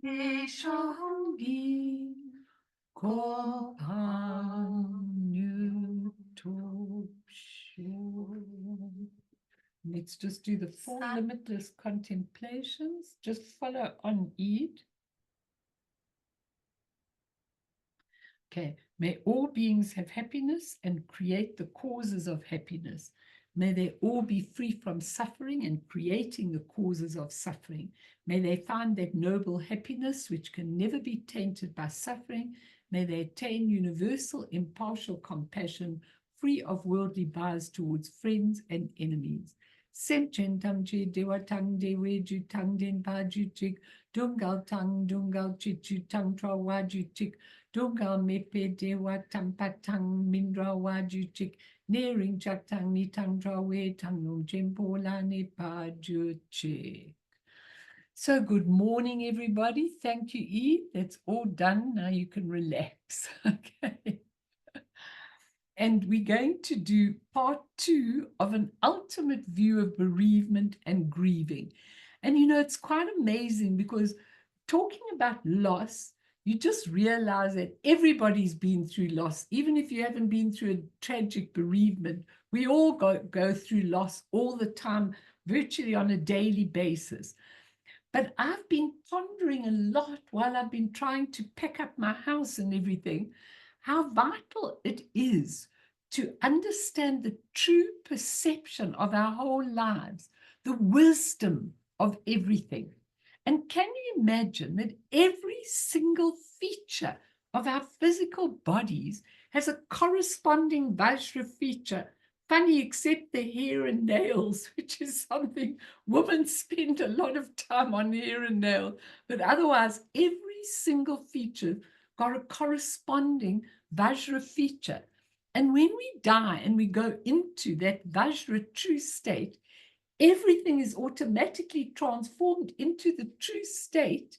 Shangi Let's just do the four limitless contemplations. Just follow on Eid. Okay. May all beings have happiness and create the causes of happiness. May they all be free from suffering and creating the causes of suffering. May they find that noble happiness which can never be tainted by suffering. May they attain universal impartial compassion, free of worldly bias towards friends and enemies. Semchen tamche dewa tang dewe ju tang den pa ju chik, dungal chichu tang tra wa ju chik, dungal mepe dewa tampa tang mindra wa ju chik, nearing chak tang ni tang tra we tang no jempo la ne pa ju chik. So good morning, everybody. Thank you, Eve. That's all done. Now you can relax. Okay. And we're going to do part 2 of an ultimate view of bereavement and grieving. And you know, it's quite amazing because talking about loss, you just realize that everybody's been through loss. Even if you haven't been through a tragic bereavement, we all go through loss all the time, virtually on a daily basis. But I've been pondering a lot while I've been trying to pack up my house and everything, how vital it is to understand the true perception of our whole lives, the wisdom of everything. And can you imagine that every single feature of our physical bodies has a corresponding Vajra feature? Funny, except the hair and nails, which is something women spend a lot of time on, hair and nail. But otherwise, every single feature got a corresponding Vajra feature. And when we die and we go into that Vajra true state, everything is automatically transformed into the true state,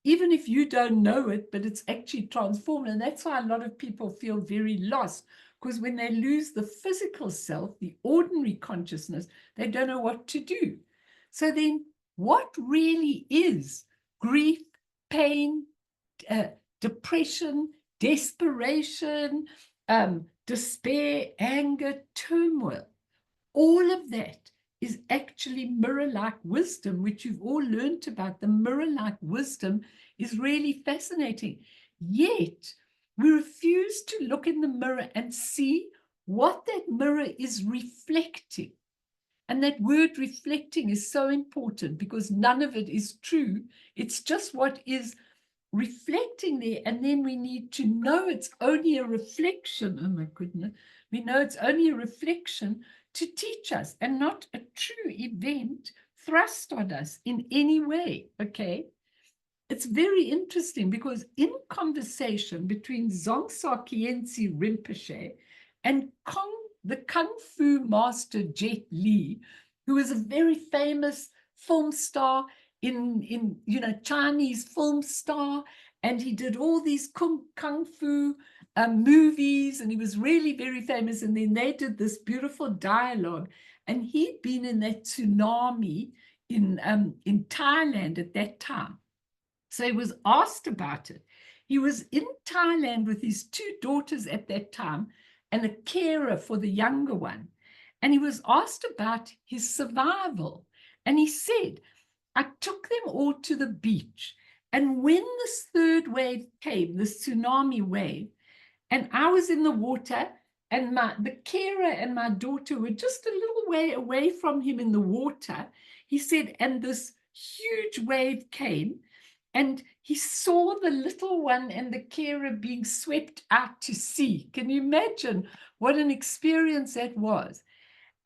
even if you don't know it, but it's actually transformed. And that's why a lot of people feel very lost, because when they lose the physical self, the ordinary consciousness, they don't know what to do. So then what really is grief, pain, depression, desperation, despair, anger, turmoil? All of that is actually mirror-like wisdom, which you've all learned about. The mirror-like wisdom is really fascinating. Yet, we refuse to look in the mirror and see what that mirror is reflecting. And that word reflecting is so important because none of it is true. It's just what is reflecting there. And then we need to know it's only a reflection. Oh my goodness. We know it's only a reflection to teach us and not a true event thrust on us in any way. Okay. It's very interesting because in conversation between Dzongsa Khyentse Rinpoche and the Kung Fu master Jet Li, who is a very famous film star in Chinese film star, and he did all these kung fu movies, and he was really very famous. And then they did this beautiful dialogue, and he'd been in that tsunami in Thailand at that time. So he was asked about it. He was in Thailand with his 2 daughters at that time and a carer for the younger one. And he was asked about his survival. And he said, I took them all to the beach. And when this 3rd wave came, this tsunami wave, and I was in the water, and the carer and my daughter were just a little way away from him in the water, he said, and this huge wave came, and he saw the little one and the carer being swept out to sea. Can you imagine what an experience that was?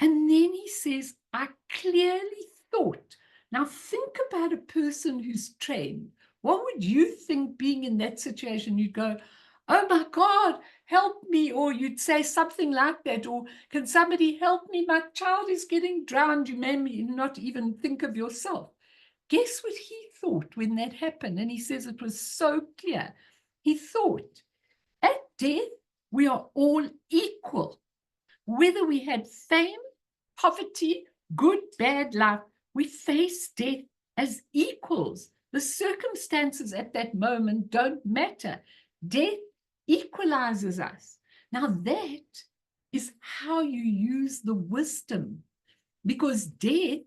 And then he says, I clearly thought, now think about a person who's trained. What would you think being in that situation? You'd go, oh my God, help me. Or you'd say something like that. Or can somebody help me? My child is getting drowned. You may not even think of yourself. Guess what he thought when that happened? And he says it was so clear. He thought, at death, we are all equal. Whether we had fame, poverty, good, bad life, we face death as equals. The circumstances at that moment don't matter. Death equalizes us. Now that is how you use the wisdom, because death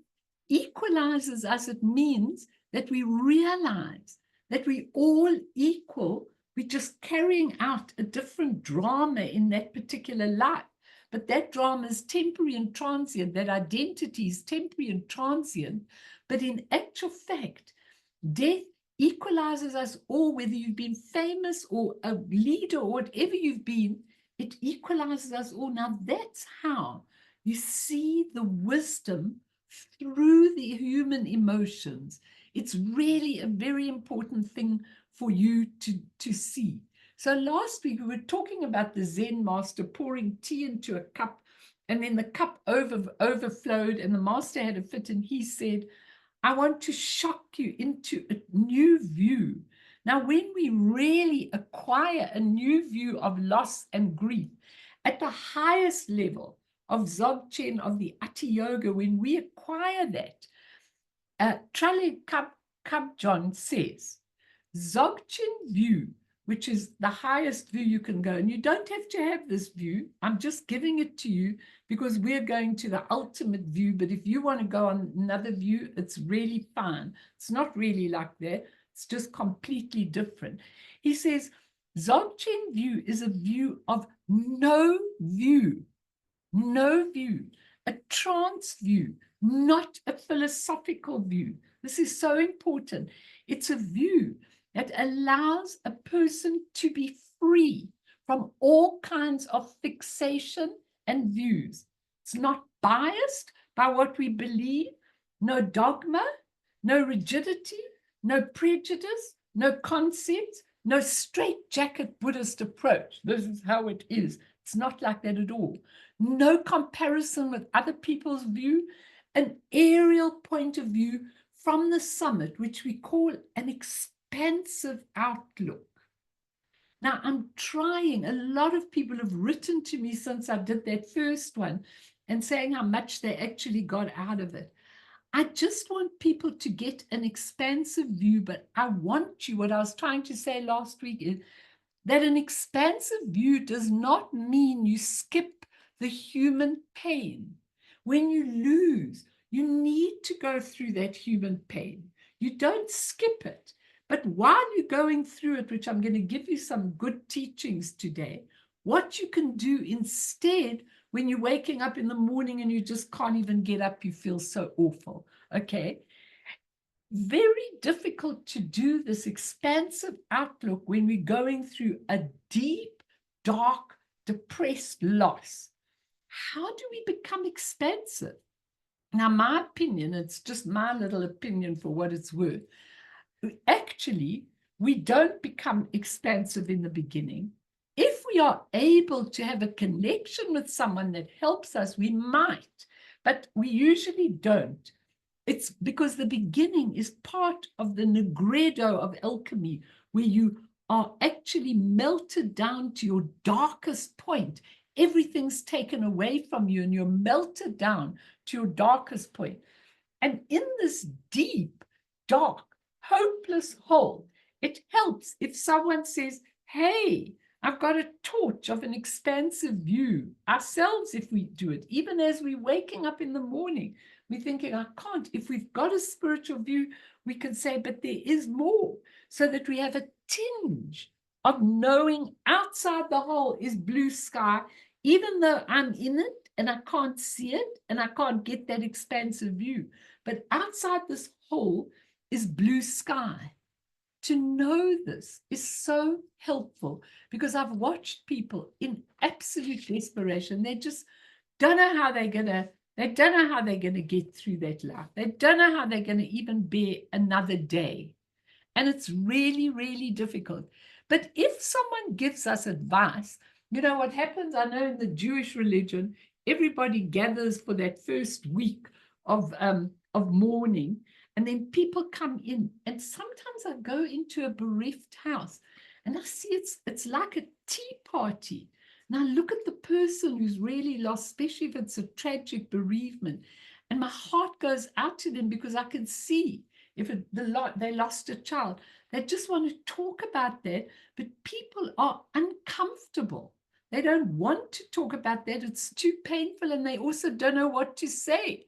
equalizes us. It means that we realize that we all equal. We're just carrying out a different drama in that particular life. But that drama is temporary and transient. That identity is temporary and transient. But in actual fact, death equalizes us all, whether you've been famous or a leader or whatever you've been, it equalizes us all. Now, that's how you see the wisdom through the human emotions. It's really a very important thing for you to see. So last week we were talking about the Zen master pouring tea into a cup, and then the cup overflowed, and the master had a fit, and he said, I want to shock you into a new view. Now, when we really acquire a new view of loss and grief at the highest level of Dzogchen, of the Ati Yoga, when we acquire that, Tralle Kabjon says, Dzogchen view, which is the highest view you can go, and you don't have to have this view. I'm just giving it to you because we're going to the ultimate view. But if you want to go on another view, it's really fine. It's not really like that. It's just completely different. He says, Dzogchen view is a view of no view, a trance view, not a philosophical view. This is so important. It's a view that allows a person to be free from all kinds of fixation and views. It's not biased by what we believe, no dogma, no rigidity, no prejudice, no concepts, no straitjacket Buddhist approach. This is how it is. It's not like that at all. No comparison with other people's view, an aerial point of view from the summit, which we call an expansive outlook. Now, I'm trying, a lot of people have written to me since I did that first one and saying how much they actually got out of it. I just want people to get an expansive view, but I want you, what I was trying to say last week is that an expansive view does not mean you skip the human pain. When you lose, you need to go through that human pain. You don't skip it. But while you're going through it, which I'm going to give you some good teachings today, what you can do instead when you're waking up in the morning and you just can't even get up, you feel so awful, okay? Very difficult to do this expansive outlook when we're going through a deep, dark, depressed loss. How do we become expansive? Now, my opinion, it's just my little opinion for what it's worth. Actually, we don't become expansive in the beginning. If we are able to have a connection with someone that helps us, we might, but we usually don't. It's because the beginning is part of the negredo of alchemy, where you are actually melted down to your darkest point. Everything's taken away from you and you're melted down to your darkest point. And in this deep, dark, hopeless hole, it helps if someone says, hey, I've got a torch of an expansive view. Ourselves, if we do it, even as we're waking up in the morning, we're thinking, I can't. If we've got a spiritual view, we can say, but there is more, so that we have a tinge of knowing outside the hole is blue sky, even though I'm in it and I can't see it and I can't get that expansive view. But outside this hole is blue sky. To know this is so helpful, because I've watched people in absolute desperation. They just don't know how they're going to get through that life. They don't know how they're going to even bear another day. And it's really, really difficult. But if someone gives us advice, you know what happens? I know in the Jewish religion, everybody gathers for that first week of mourning, and then people come in. And sometimes I go into a bereft house and I see it's like a tea party. And I look at the person who's really lost, especially if it's a tragic bereavement, and my heart goes out to them because I can see if they lost a child, they just want to talk about that, but people are uncomfortable. They don't want to talk about that. It's too painful, and they also don't know what to say.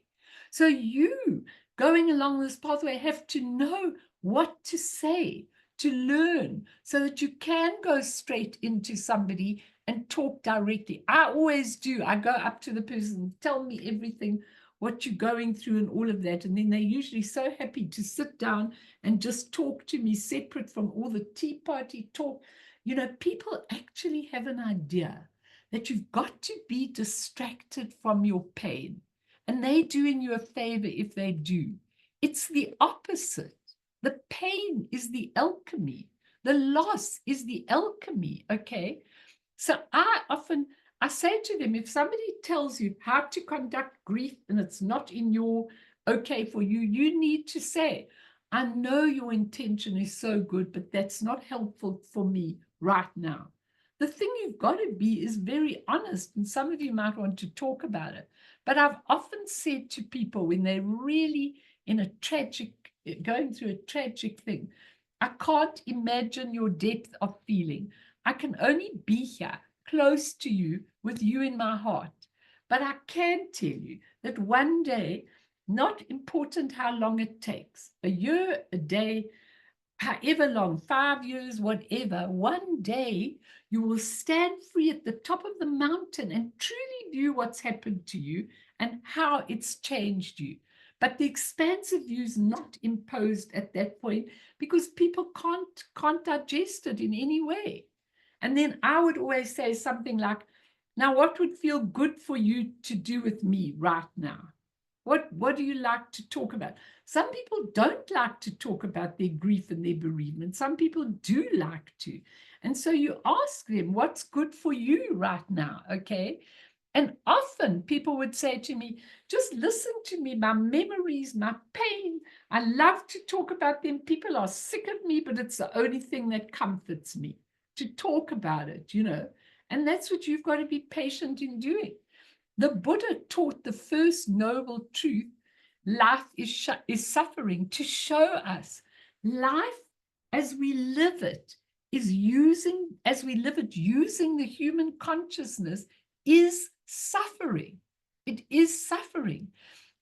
So you, going along this pathway, have to know what to say, to learn, so that you can go straight into somebody and talk directly. I always do. I go up to the person, tell me everything, what you're going through and all of that. And then they're usually so happy to sit down and just talk to me separate from all the tea party talk. You know, people actually have an idea that you've got to be distracted from your pain. And they're doing you a favor if they do. It's the opposite. The pain is the alchemy. The loss is the alchemy, okay? So I say to them, if somebody tells you how to conduct grief and it's not in your okay for you, you need to say, I know your intention is so good, but that's not helpful for me right now. The thing you've got to be is very honest, and some of you might want to talk about it. But I've often said to people when they're really in a going through a tragic thing, I can't imagine your depth of feeling. I can only be here, close to you, with you in my heart. But I can tell you that one day, not important how long it takes, a year, a day, however long, 5 years, whatever, one day you will stand free at the top of the mountain and truly view what's happened to you and how it's changed you. But the expansive view is not imposed at that point because people can't digest it in any way. And then I would always say something like, now, what would feel good for you to do with me right now? What do you like to talk about? Some people don't like to talk about their grief and their bereavement. Some people do like to. And so you ask them, what's good for you right now? Okay. And often people would say to me, just listen to me, my memories, my pain. I love to talk about them. People are sick of me, but it's the only thing that comforts me to talk about it, you know. And that's what you've got to be patient in doing. The Buddha taught the first noble truth, life is suffering, to show us life as we live it using the human consciousness is suffering. It is suffering.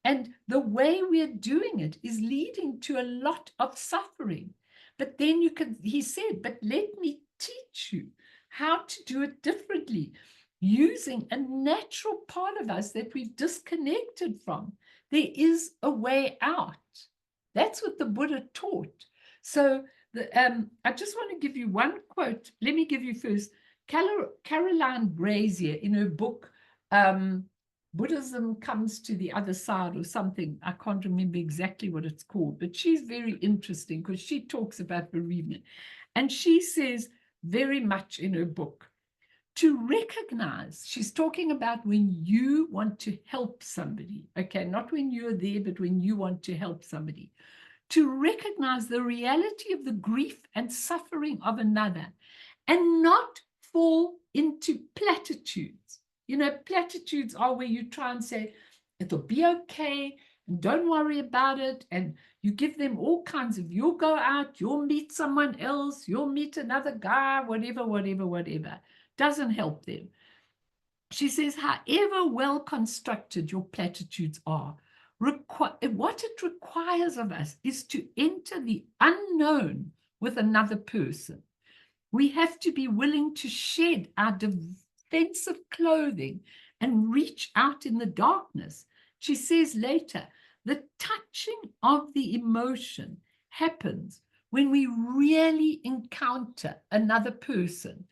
And the way we're doing it is leading to a lot of suffering. But then he said, but let me teach you how to do it differently, using a natural part of us that we've disconnected from. There is a way out. That's what the Buddha taught. So I just want to give you one quote. Let me give you first. Caroline Brazier, in her book, Buddhism Comes to the Other Side, or something. I can't remember exactly what it's called, but she's very interesting because she talks about bereavement. And she says very much in her book, to recognize, she's talking about when you want to help somebody, okay, not when you're there, but when you want to help somebody, to recognize the reality of the grief and suffering of another and not fall into platitudes. You know, platitudes are where you try and say, it'll be okay, and don't worry about it. And you give them all kinds of, you'll go out, you'll meet someone else, you'll meet another guy, whatever. Doesn't help them. She says, however well constructed your platitudes are, what it requires of us is to enter the unknown with another person. We have to be willing to shed our defensive clothing and reach out in the darkness. She says later, the touching of the emotion happens when we really encounter another person.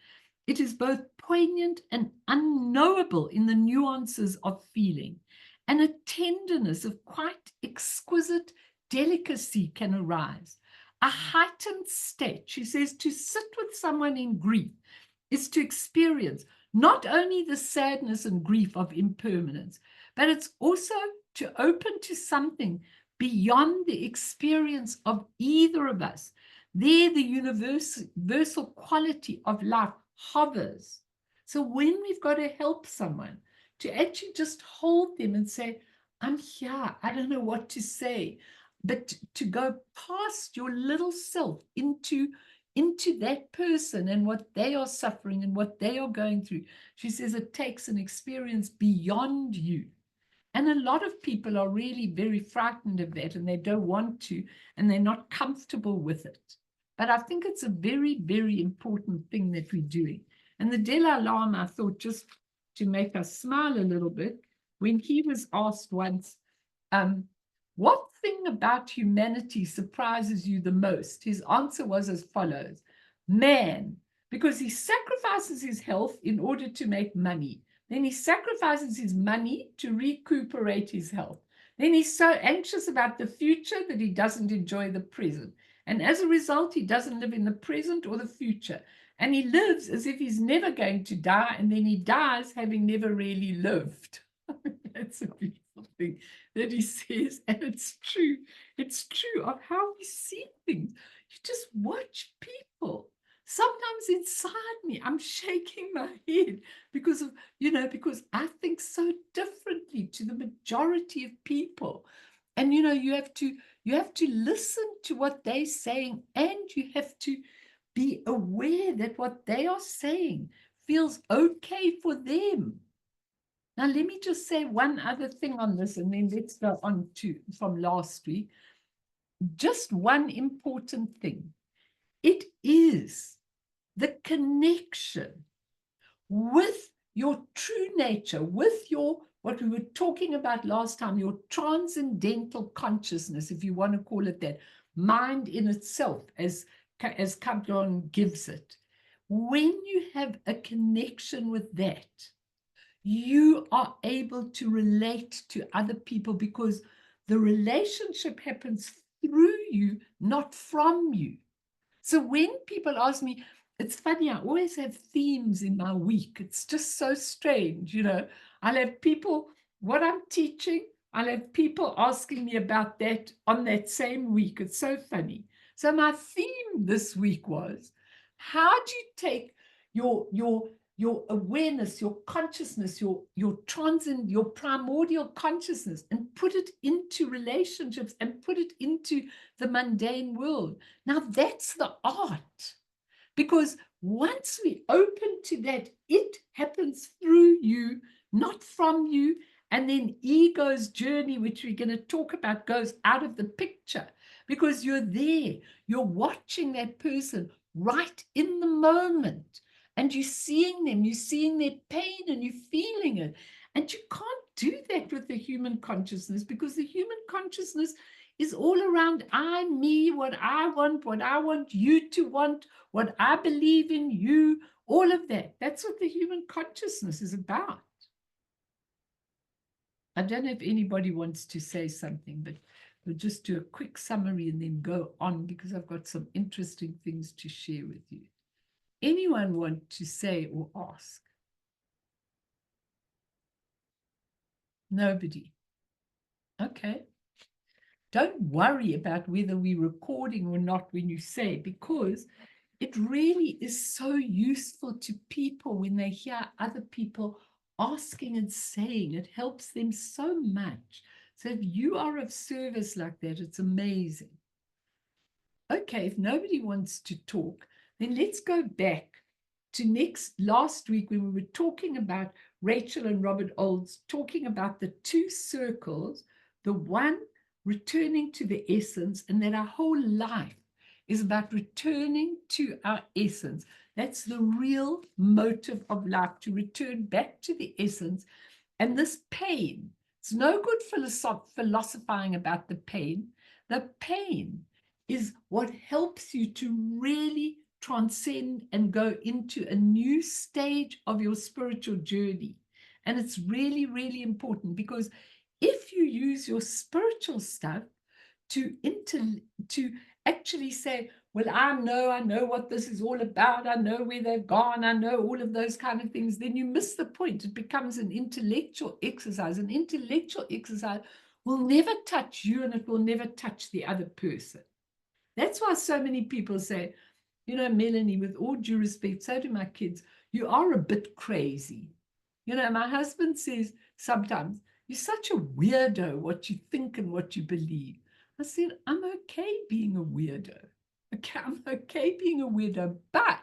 It is both poignant and unknowable in the nuances of feeling, and a tenderness of quite exquisite delicacy can arise. A heightened state, she says, to sit with someone in grief is to experience not only the sadness and grief of impermanence, but it's also to open to something beyond the experience of either of us. There, the universal quality of life hovers. So when we've got to help someone, to actually just hold them and say, I'm here, I don't know what to say. but to go past your little self into that person and what they are suffering and what they are going through. She says it takes an experience beyond you. And a lot of people are really very frightened of that, and they don't want to, and they're not comfortable with it. But I think it's a very, very important thing that we're doing. And the Dalai Lama, I thought, just to make us smile a little bit, when he was asked once, what thing about humanity surprises you the most? His answer was as follows: man, because he sacrifices his health in order to make money. Then he sacrifices his money to recuperate his health. Then he's so anxious about the future that he doesn't enjoy the present. And as a result, he doesn't live in the present or the future. And he lives as if he's never going to die. And then he dies having never really lived. That's a beautiful thing that he says. And it's true. It's true of how we see things. You just watch people. Sometimes inside me, I'm shaking my head because of, because I think so differently to the majority of people. And, you have to listen to what they're saying, and you have to be aware that what they are saying feels okay for them. Now, let me just say one other thing on this, and then let's go on to from last week. Just one important thing. It is the connection with your true nature, with your, what we were talking about last time, your transcendental consciousness, if you want to call it that, mind in itself, as Kablan gives it. When you have a connection with that, you are able to relate to other people, because the relationship happens through you, not from you. So when people ask me, it's funny, I always have themes in my week. It's just so strange, I'll have people, what I'm teaching, I'll have people asking me about that on that same week. It's so funny. So my theme this week was, how do you take your awareness, your consciousness, your transcendent, your primordial consciousness, and put it into relationships and put it into the mundane world? Now that's the art, because once we open to that, it happens through you, not from you. And then ego's journey, which we're going to talk about, goes out of the picture, because you're there, you're watching that person right in the moment. And you're seeing them, you're seeing their pain, and you're feeling it. And you can't do that with the human consciousness, because the human consciousness is all around I, me, what I want you to want, what I believe in you, all of that. That's what the human consciousness is about. I don't know if anybody wants to say something, but we'll just do a quick summary and then go on, because I've got some interesting things to share with you. Anyone want to say or ask? Nobody. Okay. Don't worry about whether we're recording or not when you say, because it really is so useful to people when they hear other people asking and saying. It helps them so much. So if you are of service like that, it's amazing. Okay, if nobody wants to talk, then let's go back to last week, when we were talking about Rachel and Robert Olds, talking about the two circles, the one returning to the essence, and that our whole life is about returning to our essence. That's the real motive of life, to return back to the essence. And this pain, it's no good philosophizing about the pain. The pain is what helps you to really transcend and go into a new stage of your spiritual journey. And it's really, really important, because if you use your spiritual stuff to actually say, well, I know what this is all about, I know where they've gone, I know all of those kind of things, then you miss the point. It becomes an intellectual exercise. An intellectual exercise will never touch you, and it will never touch the other person. That's why so many people say, Melanie, with all due respect, so do my kids, you are a bit crazy. My husband says sometimes, you're such a weirdo, what you think and what you believe. I said, I'm okay being a weirdo. Okay, I'm okay being a weirdo, but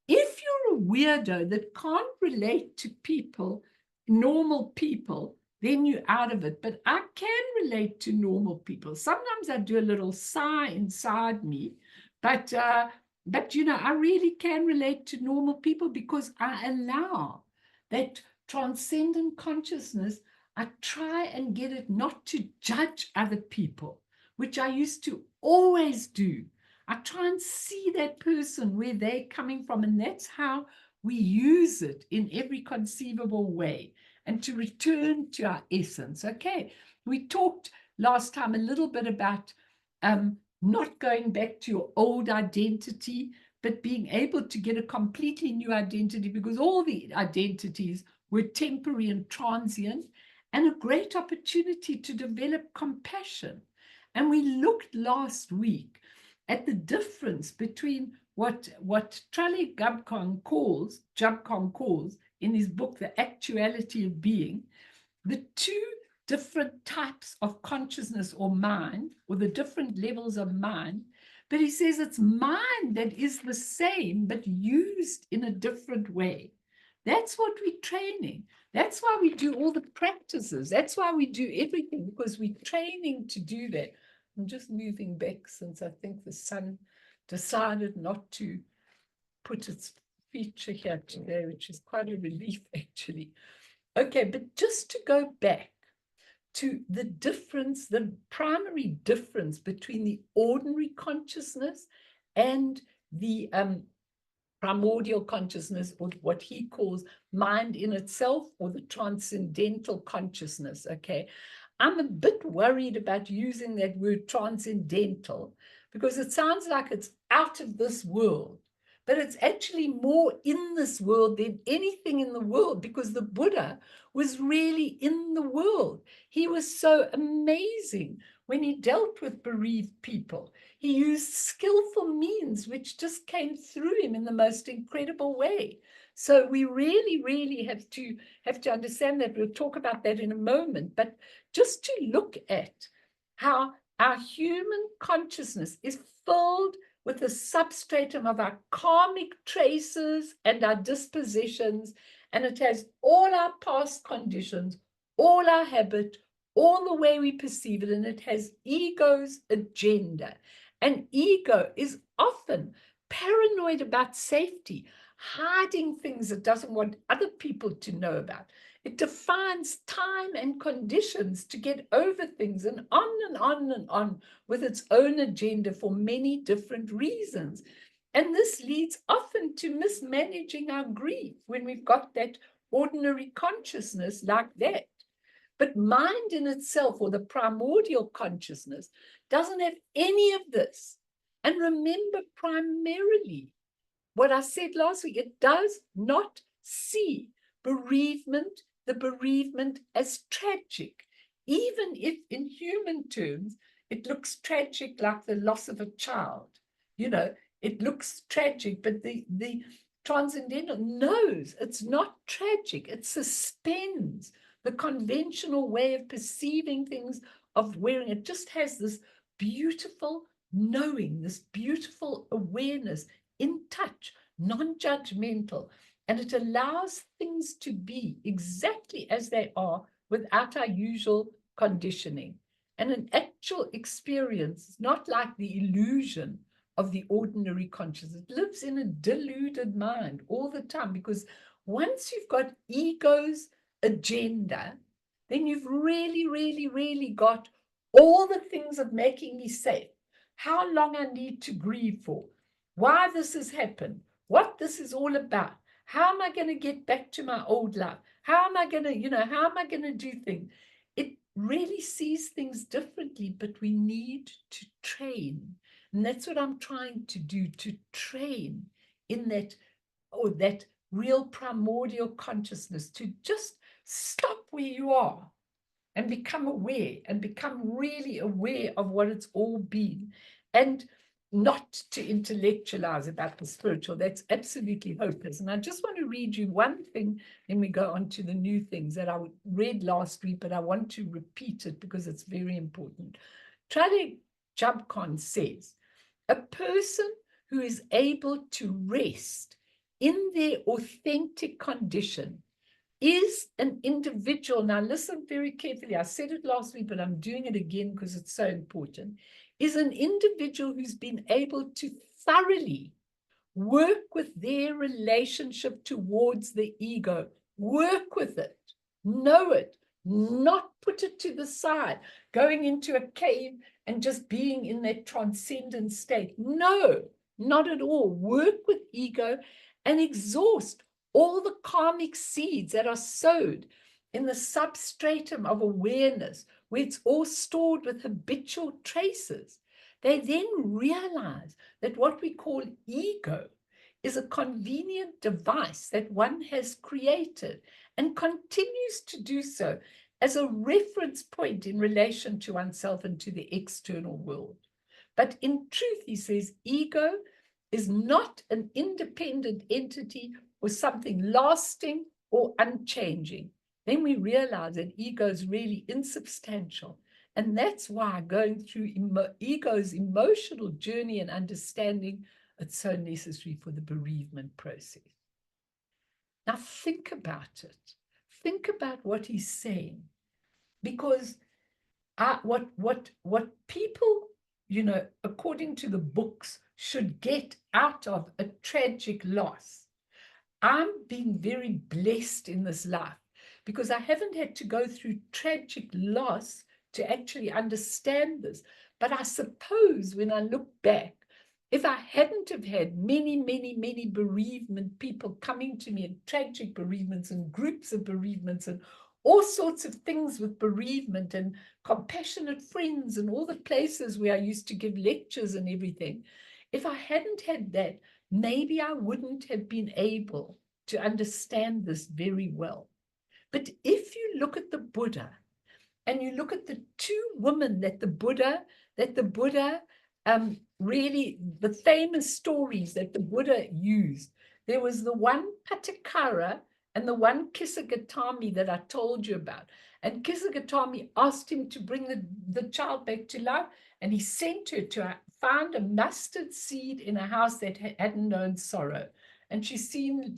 if you're a weirdo that can't relate to people, normal people, then you're out of it. But I can relate to normal people. Sometimes I do a little sigh inside me, but I really can relate to normal people because I allow that transcendent consciousness. I try and get it not to judge other people, which I used to always do. I try and see that person where they're coming from, and that's how we use it in every conceivable way, and to return to our essence. Okay, we talked last time a little bit about not going back to your old identity, but being able to get a completely new identity, because all the identities were temporary and transient, and a great opportunity to develop compassion. And we looked last week at the difference between what Charlie Gubcon calls in his book, The Actuality of Being, the two different types of consciousness or mind, or the different levels of mind. But he says it's mind that is the same, but used in a different way. That's what we're training. That's why we do all the practices. That's why we do everything, because we're training to do that. I'm just moving back since I think the sun decided not to put its feature here today, which is quite a relief, actually. Okay, but just to go back to the difference, the primary difference between the ordinary consciousness and the primordial consciousness, or what he calls mind in itself, or the transcendental consciousness. Okay, I'm a bit worried about using that word transcendental, because it sounds like it's out of this world, but it's actually more in this world than anything in the world, because the Buddha was really in the world. He was so amazing when he dealt with bereaved people. He used skillful means which just came through him in the most incredible way. So we really, really have to understand that. We'll talk about that in a moment. But just to look at how our human consciousness is filled with the substratum of our karmic traces and our dispositions, and it has all our past conditions, all our habit, all the way we perceive it, and it has ego's agenda. And ego is often paranoid about safety, hiding things it doesn't want other people to know about. It defines time and conditions to get over things, and on and on and on with its own agenda for many different reasons. And this leads often to mismanaging our grief when we've got that ordinary consciousness like that. But mind in itself, or the primordial consciousness, doesn't have any of this. And remember, primarily, what I said last week, it does not see bereavement, the bereavement, as tragic, even if in human terms it looks tragic, like the loss of a child. It looks tragic, but the transcendental knows it's not tragic. It suspends the conventional way of perceiving things, of wearing. It just has this beautiful knowing, this beautiful awareness, in touch, non-judgmental, and it allows things to be exactly as they are without our usual conditioning. And an actual experience is not like the illusion of the ordinary consciousness. It lives in a deluded mind all the time, because once you've got ego's agenda, then you've really, really, really got all the things of making me safe, how long I need to grieve for, why this has happened, what this is all about, how am I going to get back to my old life, how am I going to do things. It really sees things differently, but we need to train. And that's what I'm trying to do, to train in that, or that real primordial consciousness, to just stop where you are and become aware, and become really aware of what it's all been, and not to intellectualize about the spiritual. That's absolutely hopeless. And I just want to read you one thing, then we go on to the new things that I read last week, but I want to repeat it because it's very important. Charlie Jumpcon says, a person who is able to rest in their authentic condition is an individual. Now, listen very carefully. I said it last week, but I'm doing it again because it's so important. Is an individual who's been able to thoroughly work with their relationship towards the ego, work with it, know it, not put it to the side, going into a cave and just being in that transcendent state. No, not at all. Work with ego and exhaust all the karmic seeds that are sowed in the substratum of awareness, where it's all stored with habitual traces. They then realize that what we call ego is a convenient device that one has created and continues to do so as a reference point in relation to oneself and to the external world. But in truth, he says, ego is not an independent entity or something lasting or unchanging. Then we realize that ego is really insubstantial. And that's why going through ego's emotional journey and understanding, it's so necessary for the bereavement process. Now think about it. Think about what he's saying. Because what people, according to the books, should get out of a tragic loss. I'm being very blessed in this life because I haven't had to go through tragic loss to actually understand this. But I suppose when I look back, if I hadn't have had many, many, many bereavement people coming to me, and tragic bereavements and groups of bereavements and all sorts of things with bereavement and compassionate friends and all the places where I used to give lectures and everything, if I hadn't had that, maybe I wouldn't have been able to understand this very well. But if you look at the Buddha and you look at the two women that the Buddha really, the famous stories that the Buddha used, there was the one Patakara and the one Kisagatami that I told you about. And Kisagatami asked him to bring the child back to life, and he sent her to find a mustard seed in a house that hadn't known sorrow. And she soon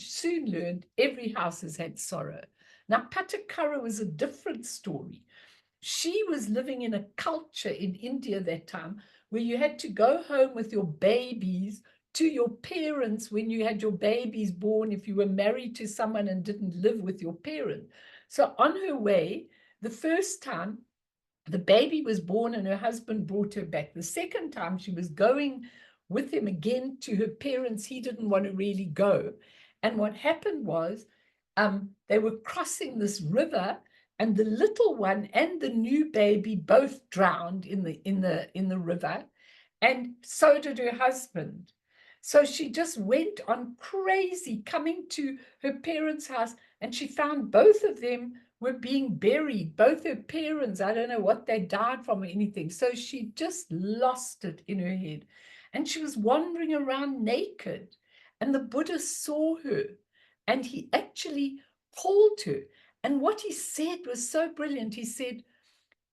learned every house has had sorrow. Now, Patakara was a different story. She was living in a culture in India that time where you had to go home with your babies to your parents when you had your babies born if you were married to someone and didn't live with your parent. So on her way, the first time, the baby was born and her husband brought her back. The second time she was going with him again to her parents, he didn't want to really go. And what happened was they were crossing this river, and the little one and the new baby both drowned in the river, and so did her husband. So she just went on crazy coming to her parents' house, and she found both of them were being buried, both her parents. I don't know what they died from or anything. So she just lost it in her head. And she was wandering around naked. And the Buddha saw her, and he actually called her. And what he said was so brilliant. He said,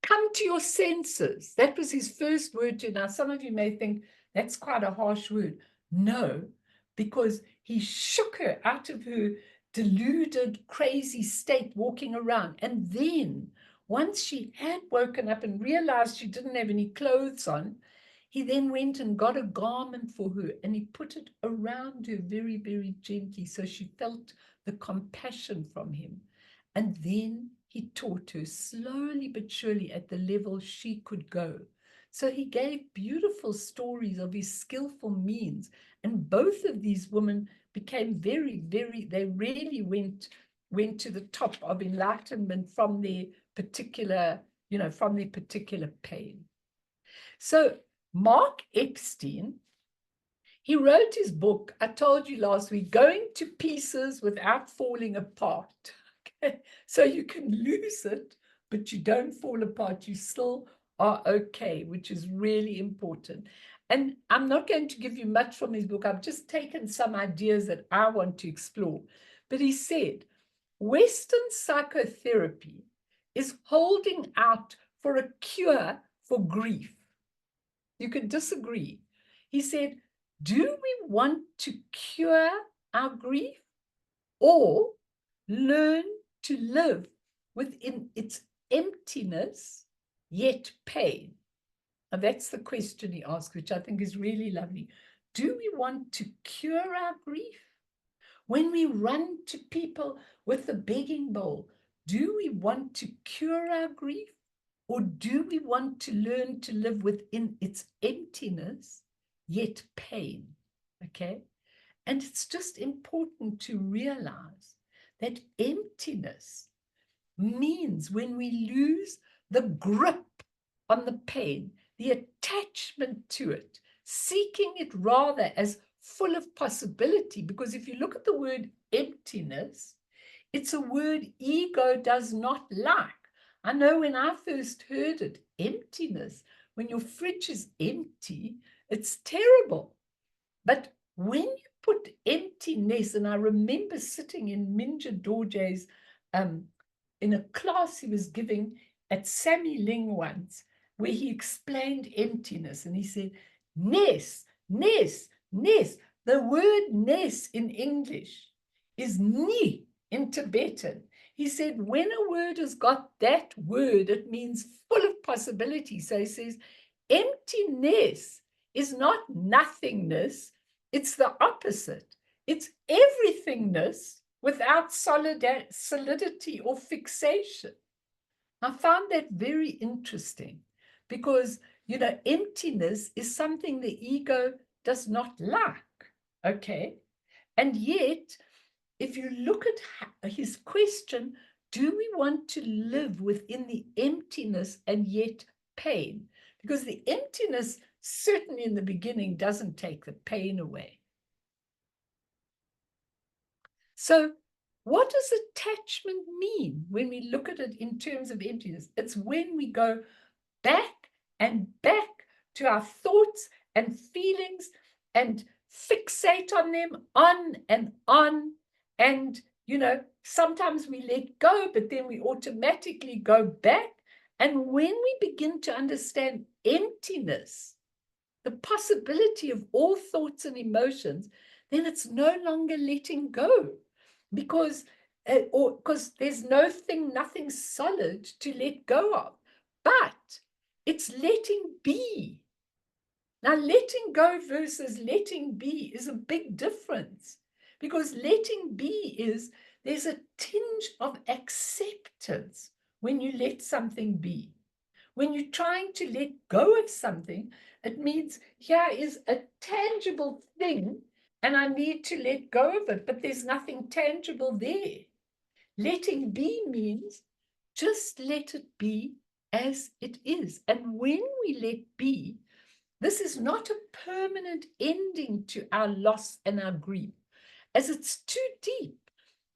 "Come to your senses." That was his first word to her. Now, some of you may think that's quite a harsh word. No, because he shook her out of her deluded, crazy state walking around. And then once she had woken up and realized she didn't have any clothes on, he then went and got a garment for her, and he put it around her very, very gently so she felt the compassion from him. And then he taught her slowly but surely at the level she could go. So he gave beautiful stories of his skillful means. And both of these women became very, very, they really went to the top of enlightenment from their particular, from their particular pain. So Mark Epstein, he wrote his book, I told you last week, Going to Pieces Without Falling Apart. Okay? So you can lose it, but you don't fall apart. You still are okay, which is really important. And I'm not going to give you much from his book. I've just taken some ideas that I want to explore. But he said, Western psychotherapy is holding out for a cure for grief. You could disagree. He said, do we want to cure our grief or learn to live within its emptiness, yet pain? Now, that's the question he asked, which I think is really lovely. Do we want to cure our grief? When we run to people with the begging bowl, do we want to cure our grief? Or do we want to learn to live within its emptiness, yet pain? Okay? And it's just important to realize that emptiness means when we lose the grip on the pain, the attachment to it, seeking it rather as full of possibility. Because if you look at the word emptiness, it's a word ego does not like. I know when I first heard it, emptiness, when your fridge is empty, it's terrible. But when you put emptiness, and I remember sitting in Minja Dorje's in a class he was giving at Sammy Ling once, where he explained emptiness, and he said, ness, ness, ness. The word ness in English is ni in Tibetan. He said, when a word has got that word, it means full of possibility. So he says, emptiness is not nothingness. It's the opposite. It's everythingness without solidity or fixation. I found that very interesting because, you know, emptiness is something the ego does not like, okay? And yet, if you look at his question, do we want to live within the emptiness and yet pain? Because the emptiness, certainly in the beginning, doesn't take the pain away. So what does attachment mean when we look at it in terms of emptiness? It's when we go back and back to our thoughts and feelings and fixate on them on and on. And, you know, sometimes we let go, but then we automatically go back. And when we begin to understand emptiness, the possibility of all thoughts and emotions, then it's no longer letting go because there's nothing solid to let go of, but it's letting be. Now, letting go versus letting be is a big difference, because letting be is there's a tinge of acceptance when you let something be. When you're trying to let go of something, it means here is a tangible thing and I need to let go of it, but there's nothing tangible there. Letting be means just let it be as it is. And when we let be, this is not a permanent ending to our loss and our grief, as it's too deep,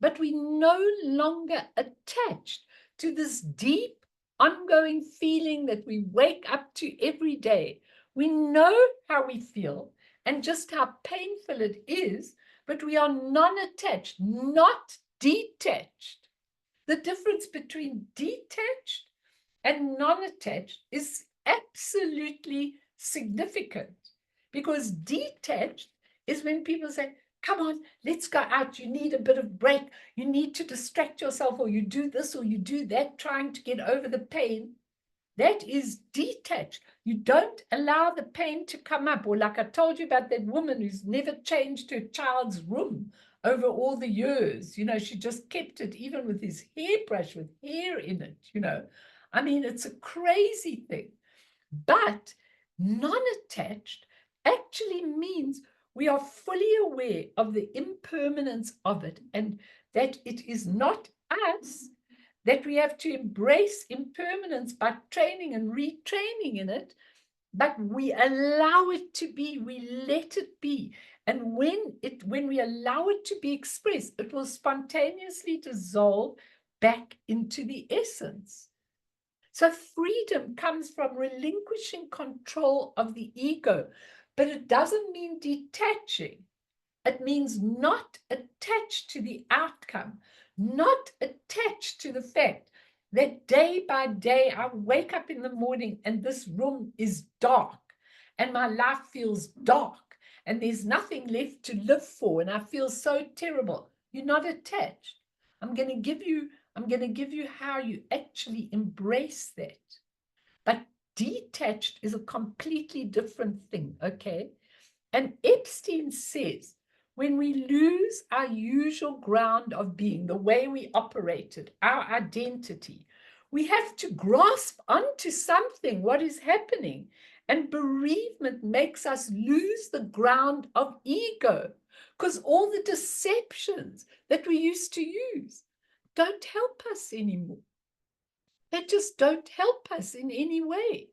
but we no longer attached to this deep, ongoing feeling that we wake up to every day. We know how we feel and just how painful it is, but we are non-attached, not detached. The difference between detached and non-attached is absolutely significant, because detached is when people say, come on, let's go out. You need a bit of break. You need to distract yourself, or you do this or you do that, trying to get over the pain. That is detached. You don't allow the pain to come up. Or like I told you about that woman who's never changed her child's room over all the years. You know, she just kept it, even with his hairbrush with hair in it, you know. I mean, it's a crazy thing. But non-attached actually means we are fully aware of the impermanence of it, and that it is not us, that we have to embrace impermanence by training and retraining in it, but we allow it to be, we let it be. And when we allow it to be expressed, it will spontaneously dissolve back into the essence. So freedom comes from relinquishing control of the ego, but it doesn't mean detaching. It means not attached to the outcome, not attached to the fact that day by day I wake up in the morning and this room is dark, and my life feels dark and there's nothing left to live for and I feel so terrible. You're not attached. I'm going to give you how you actually embrace that. But detached is a completely different thing, okay? And Epstein says, when we lose our usual ground of being, the way we operated, our identity, we have to grasp onto something, what is happening. And bereavement makes us lose the ground of ego, because all the deceptions that we used to use don't help us anymore. They just don't help us in any way.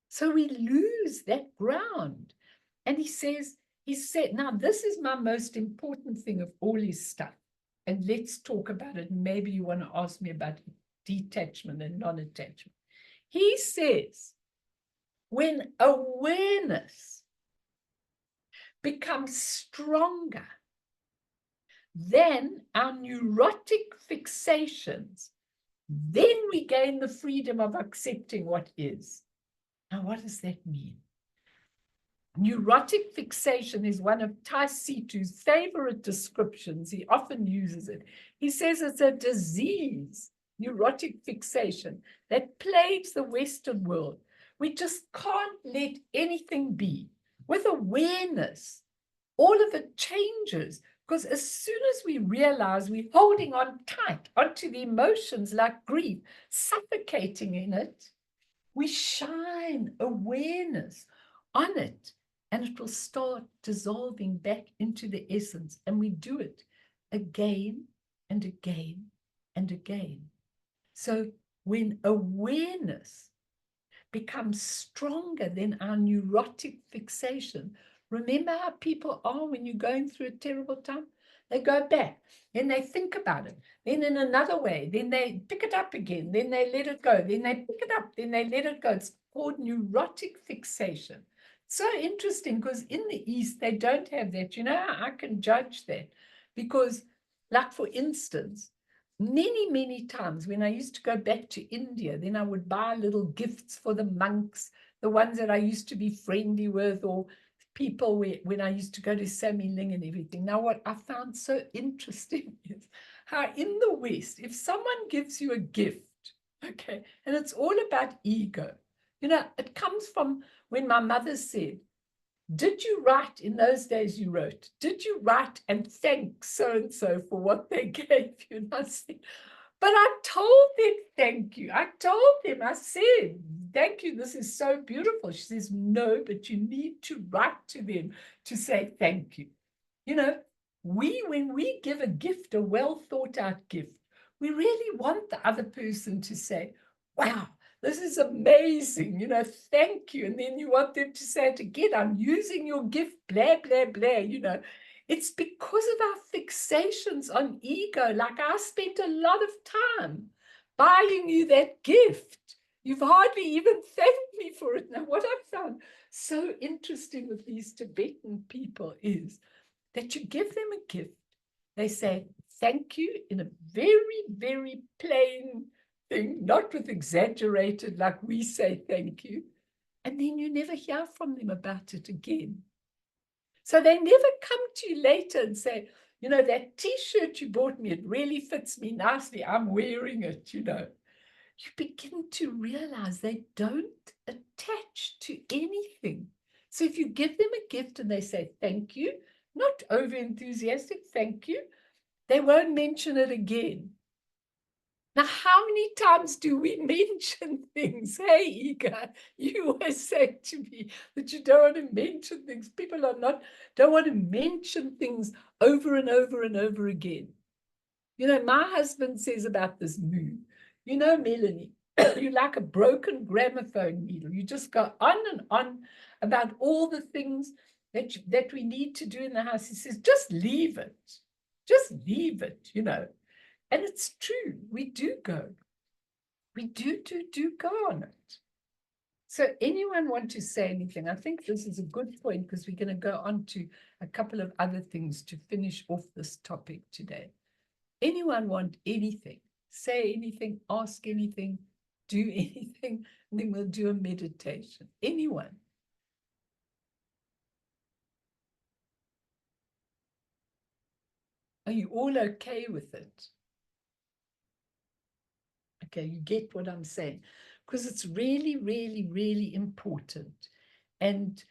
So we lose that ground. And he said, now this is my most important thing of all his stuff. And let's talk about it. Maybe you want to ask me about detachment and non-attachment. He says, when awareness becomes stronger than our neurotic fixations, then we gain the freedom of accepting what is. Now, what does that mean? Neurotic fixation is one of Tai Situ's favorite descriptions. He often uses it. He says it's a disease, neurotic fixation, that plagues the Western world. We just can't let anything be. With awareness, all of it changes, because as soon as we realize we're holding on tight onto the emotions like grief, suffocating in it, we shine awareness on it, and it will start dissolving back into the essence. And we do it again and again and again. So when awareness becomes stronger than our neurotic fixation, remember how people are when you're going through a terrible time? They go back, then they think about it, then in another way, then they pick it up again, then they let it go, then they pick it up, then they let it go. It's called neurotic fixation. So interesting, because in the East, they don't have that. You know, I can judge that because, like, for instance, many times when I used to go back to India, then I would buy little gifts for the monks, the ones that I used to be friendly with, or people when I used to go to Sammy Ling and everything. Now, what I found so interesting is how in the West, if someone gives you a gift, okay, and it's all about ego, you know, it comes from when my mother said, did you write in those days you wrote? Did you write and thank so-and-so for what they gave you? And I said, but I told them thank you. I told them, I said, thank you. This is so beautiful. She says, no, but you need to write to them to say thank you. You know, when we give a gift, a well thought out gift, we really want the other person to say, wow, this is amazing, you know, thank you. And then you want them to say it again, I'm using your gift, blah, blah, blah, you know. It's because of our fixations on ego. Like I spent a lot of time buying you that gift. You've hardly even thanked me for it. Now, what I found so interesting with these Tibetan people is that you give them a gift. They say, thank you in a very plain thing, not with exaggerated, like we say thank you. And then you never hear from them about it again. So they never come to you later and say, you know, that T-shirt you bought me, it really fits me nicely. I'm wearing it, you know. You begin to realize they don't attach to anything. So if you give them a gift and they say thank you, not over enthusiastic, thank you, they won't mention it again. Now, how many times do we mention things? Hey, Ika, you always say to me that you don't want to mention things. People don't want to mention things over and over and over again. You know, my husband says about this moon, you know, Melanie, you're like a broken gramophone needle. You just go on and on about all the things that we need to do in the house. He says, just leave it. Just leave it, you know. And it's true. We do go. We do go on it. So anyone want to say anything? I think this is a good point because we're going to go on to a couple of other things to finish off this topic today. Anyone want anything? Say anything, ask anything, do anything, and then we'll do a meditation. Anyone? Are you all okay with it? Okay, you get what I'm saying, because it's really, really, really important. And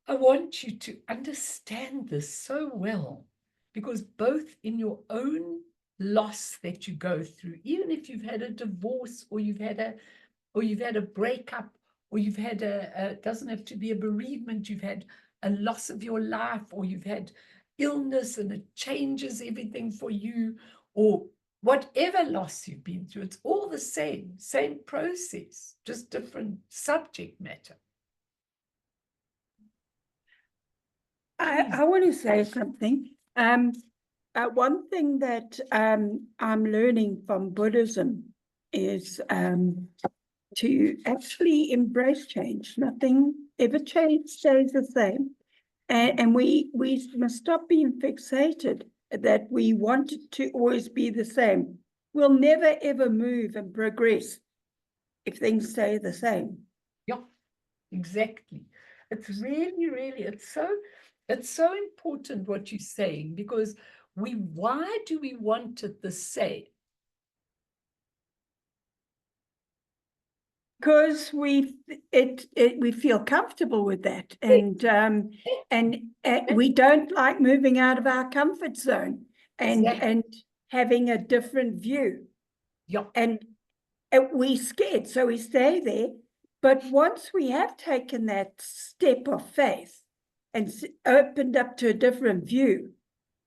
I want you to understand this so well, because both in your own loss that you go through, even if you've had a divorce or you've had a breakup, or you've had it doesn't have to be a bereavement, you've had a loss of your life, or you've had illness and it changes everything for you, or whatever loss you've been through, it's all the same process, just different subject matter. I want to say something. One thing that I'm learning from Buddhism is to actually embrace change. Nothing ever stays the same. And we must stop being fixated that we want it to always be the same. We'll never, ever move and progress if things stay the same. Yeah, exactly. It's really, really, it's so important what you're saying, because why do we want it the same? Because we feel comfortable with that, and we don't like moving out of our comfort zone and having a different view. Yeah. And we're scared, so we stay there. But once we have taken that step of faith and opened up to a different view,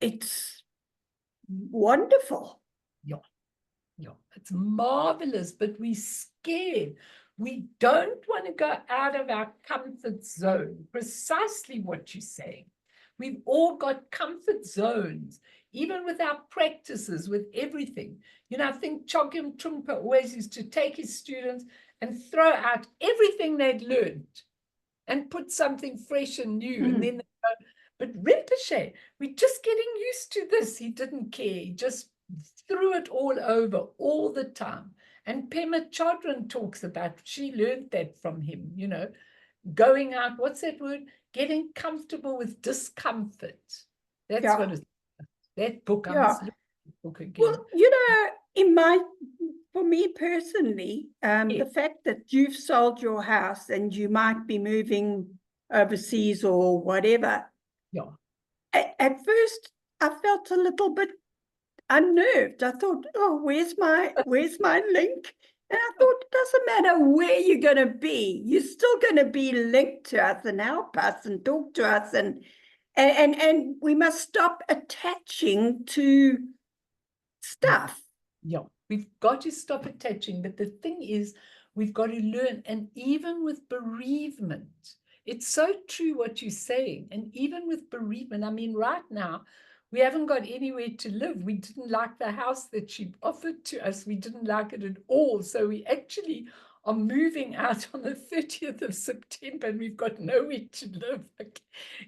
it's wonderful. Yeah. Yeah, it's marvelous, but we're scared. We don't want to go out of our comfort zone. Precisely what you're saying. We've all got comfort zones, even with our practices, with everything. You know, I think Chogyam Trungpa always used to take his students and throw out everything they'd learned and put something fresh and new. And then they go, but Rinpoche, we're just getting used to this. He didn't care. He just threw it all over all the time. And Pema Chodron talks about, she learned that from him, you know, going out, what's that word? Getting comfortable with discomfort. That's what it's, that book, I must look at the book again. Well, you know, for me personally, the fact that you've sold your house and you might be moving overseas or whatever. Yeah. At first, I felt a little bit unnerved. I thought, oh, where's my link? And I thought, it doesn't matter where you're going to be, you're still going to be linked to us and help us and talk to us, and we must stop attaching to stuff. Yeah, we've got to stop attaching. But the thing is, we've got to learn. And even with bereavement, it's so true what you're saying. And even with bereavement, I mean, right now, we haven't got anywhere to live. We didn't like the house that she offered to us. We didn't like it at all. So we actually are moving out on the 30th of September, and we've got nowhere to live.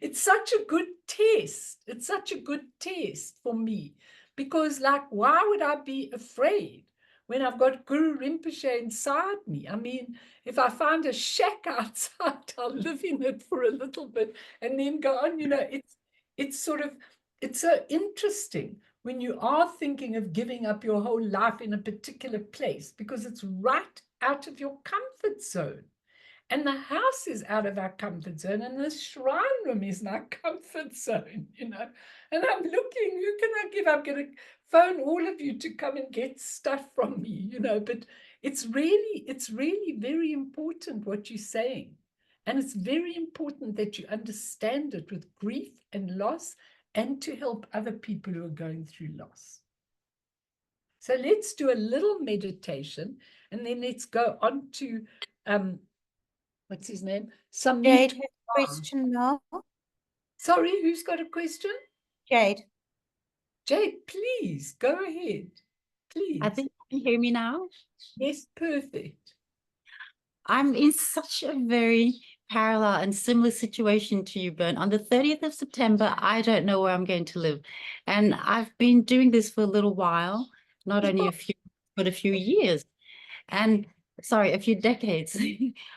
It's such a good test. It's such a good test for me. Because, like, why would I be afraid when I've got Guru Rinpoche inside me? I mean, if I find a shack outside, I'll live in it for a little bit and then go on. You know, it's so interesting when you are thinking of giving up your whole life in a particular place, because it's right out of your comfort zone. And the house is out of our comfort zone, and the shrine room is my comfort zone, you know. And I'm looking, who can I give? I'm going to phone all of you to come and get stuff from me, you know. But it's really very important what you're saying. And it's very important that you understand it with grief and loss, and to help other people who are going through loss. So let's do a little meditation, and then let's go on to what's his name? Jade has a question now. Sorry, who's got a question? Jade. Jade, please, go ahead. Please. I think you can hear me now. Yes, perfect. I'm in such a very parallel and similar situation to you, Bern. On the 30th of September, I don't know where I'm going to live. And I've been doing this for a little while, not only a few, but a few years. And sorry, a few decades.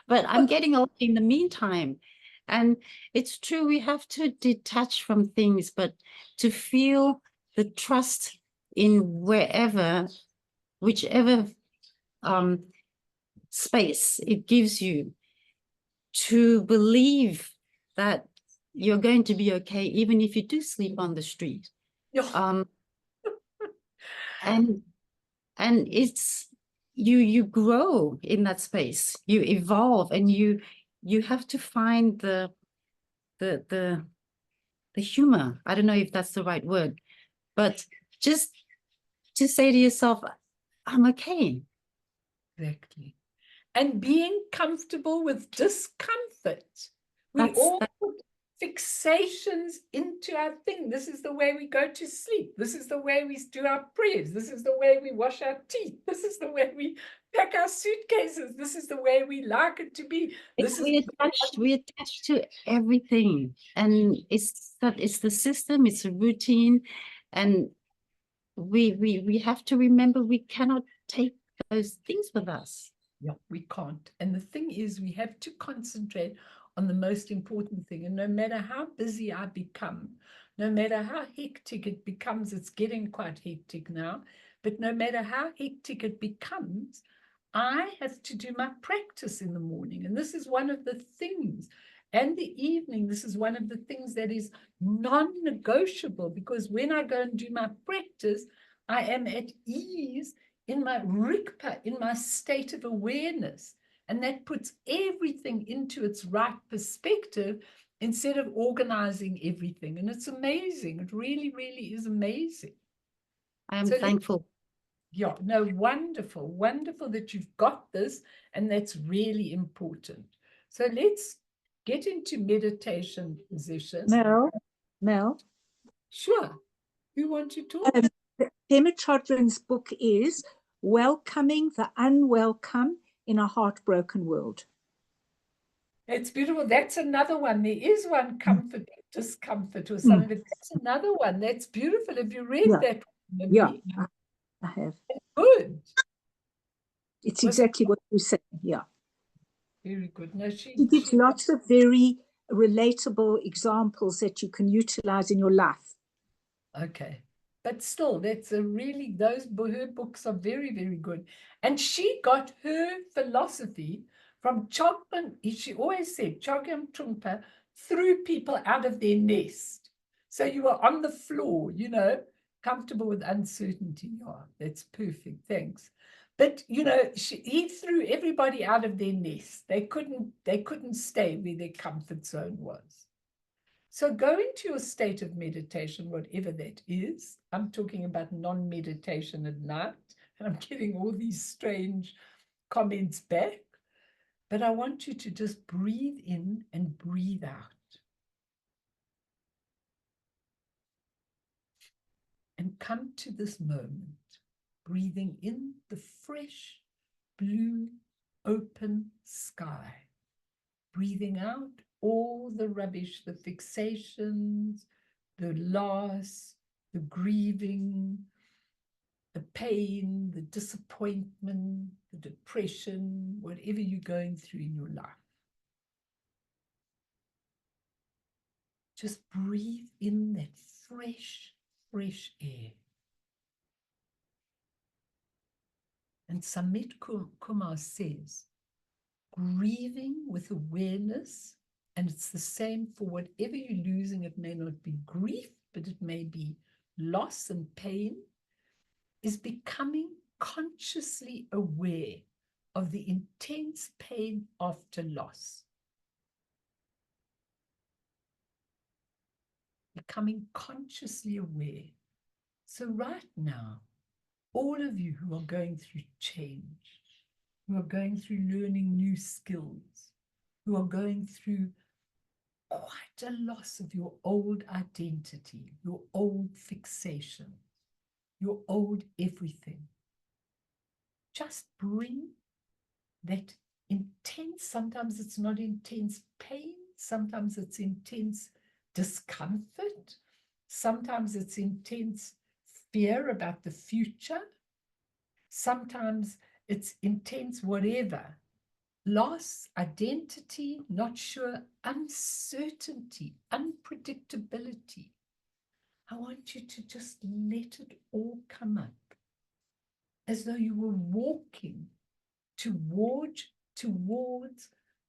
But I'm getting old in the meantime. And it's true, we have to detach from things, but to feel the trust in whichever space it gives you to believe that you're going to be okay, even if you do sleep on the street. Yeah. And it's you grow in that space, you evolve, and you have to find the humor. I don't know if that's the right word, but just to say to yourself, I'm okay. Exactly. And being comfortable with discomfort. We all put fixations into our thing. This is the way we go to sleep. This is the way we do our prayers. This is the way we wash our teeth. This is the way we pack our suitcases. This is the way we like it to be. We attach to everything, and it's the system, it's a routine, and we have to remember we cannot take those things with us. Yeah, we can't. And the thing is, we have to concentrate on the most important thing. And no matter how busy I become, no matter how hectic it becomes, it's getting quite hectic now, but no matter how hectic it becomes, I have to do my practice in the morning. And this is one of the things. And the evening, this is one of the things that is non-negotiable, because when I go and do my practice, I am at ease in my rikpa, in my state of awareness. And that puts everything into its right perspective instead of organizing everything. And it's amazing. It really, really is amazing. I am thankful. Yeah, no, wonderful, wonderful that you've got this. And that's really important. So let's get into meditation position. Mel. Sure. You want to talk? Pema Chodron's book is Welcoming the Unwelcome in a Heartbroken World. It's beautiful. That's another one. There is one, Comfort, Discomfort, or something, but that's another one. That's beautiful. Have you read that one? Yeah, I have. Good. It's exactly what you said. Yeah. Very good. No, she gives lots of very relatable examples that you can utilize in your life. Okay. But still, that's a really, her books are very, very good. And she got her philosophy from Chogyam. She always said Chogyam Trungpa threw people out of their nest. So you were on the floor, comfortable with uncertainty. Yeah, that's perfect. Thanks. But he threw everybody out of their nest. They couldn't stay where their comfort zone was. So go into your state of meditation, whatever that is. I'm talking about non-meditation at night, and I'm getting all these strange comments back. But I want you to just breathe in and breathe out. And come to this moment, breathing in the fresh, blue, open sky. Breathing out all the rubbish, the fixations, the loss, the grieving, the pain, the disappointment, the depression, whatever you're going through in your life. Just breathe in that fresh, fresh air. And Samit Kumar says, grieving with awareness, and it's the same for whatever you're losing. It may not be grief, but it may be loss and pain, is becoming consciously aware of the intense pain after loss. Becoming consciously aware. So right now, all of you who are going through change, who are going through learning new skills, who are going through quite a loss of your old identity, your old fixation, your old everything. Just bring that intense, sometimes it's not intense pain, sometimes it's intense discomfort, sometimes it's intense fear about the future, sometimes it's intense whatever. Loss, identity, not sure, uncertainty, unpredictability. I want you to just let it all come up as though you were walking towards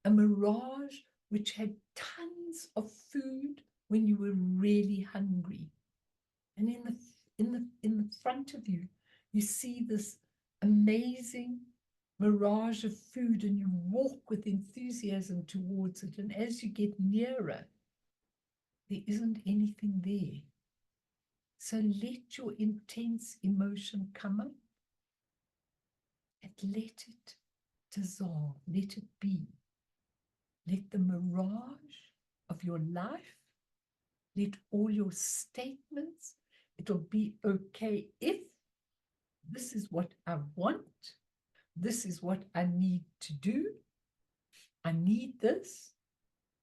a mirage which had tons of food when you were really hungry. And in the front of you, you see this amazing mirage of food, and you walk with enthusiasm towards it. And as you get nearer, there isn't anything there. So let your intense emotion come up and let it dissolve, let it be. Let the mirage of your life, let all your statements, it'll be okay if, this is what I want, this is what I need to do, I need this,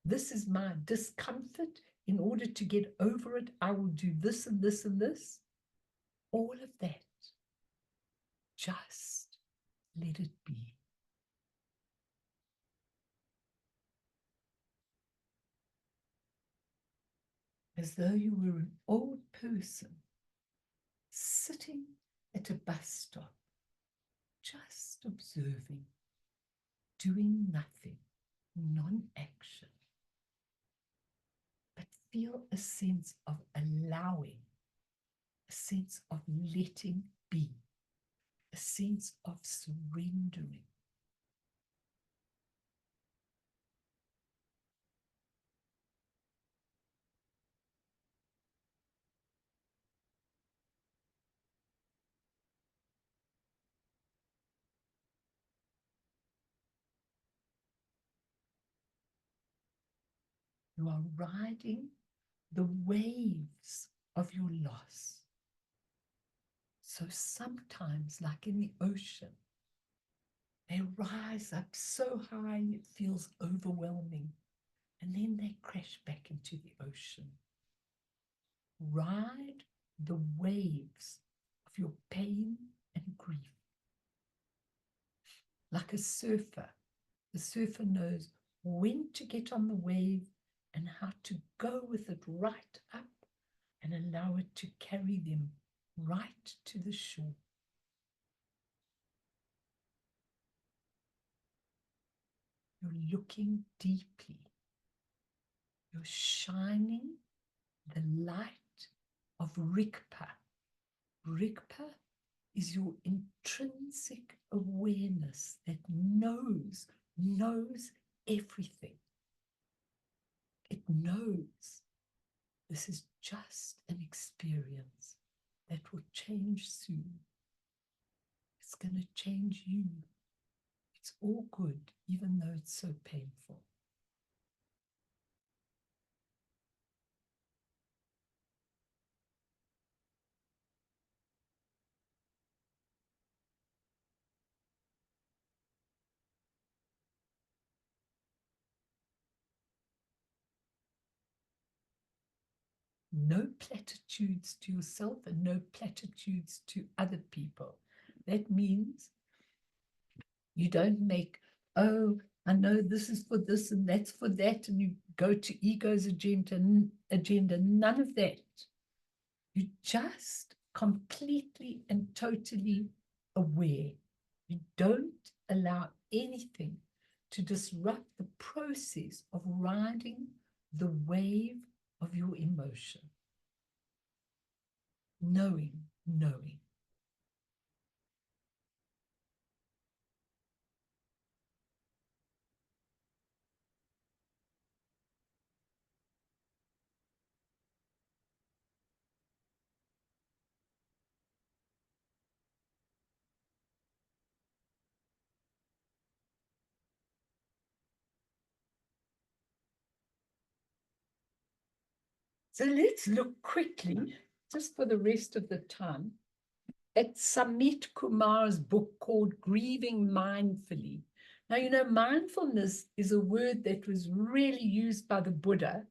this is my discomfort. In order to get over it, I will do this and this and this. All of that, just let it be. As though you were an old person sitting at a bus stop, just observing, doing nothing, non-action. But feel a sense of allowing, a sense of letting be, a sense of surrendering. You are riding the waves of your loss. So sometimes, like in the ocean, they rise up so high it feels overwhelming, and then they crash back into the ocean. Ride the waves of your pain and grief. Like a surfer, the surfer knows when to get on the wave and how to go with it right up and allow it to carry them right to the shore. You're looking deeply. You're shining the light of Rigpa. Rigpa is your intrinsic awareness that knows everything. It knows this is just an experience that will change soon. It's going to change you. It's all good, even though it's so painful. No platitudes to yourself and no platitudes to other people. That means you don't make, oh, I know this is for this and that's for that, and you go to ego's agenda. None of that. You're just completely and totally aware. You don't allow anything to disrupt the process of riding the wave of your emotion. Knowing. So let's look quickly, just for the rest of the time, at Samit Kumar's book called Grieving Mindfully. Now, you know, mindfulness is a word that was really used by the Buddha,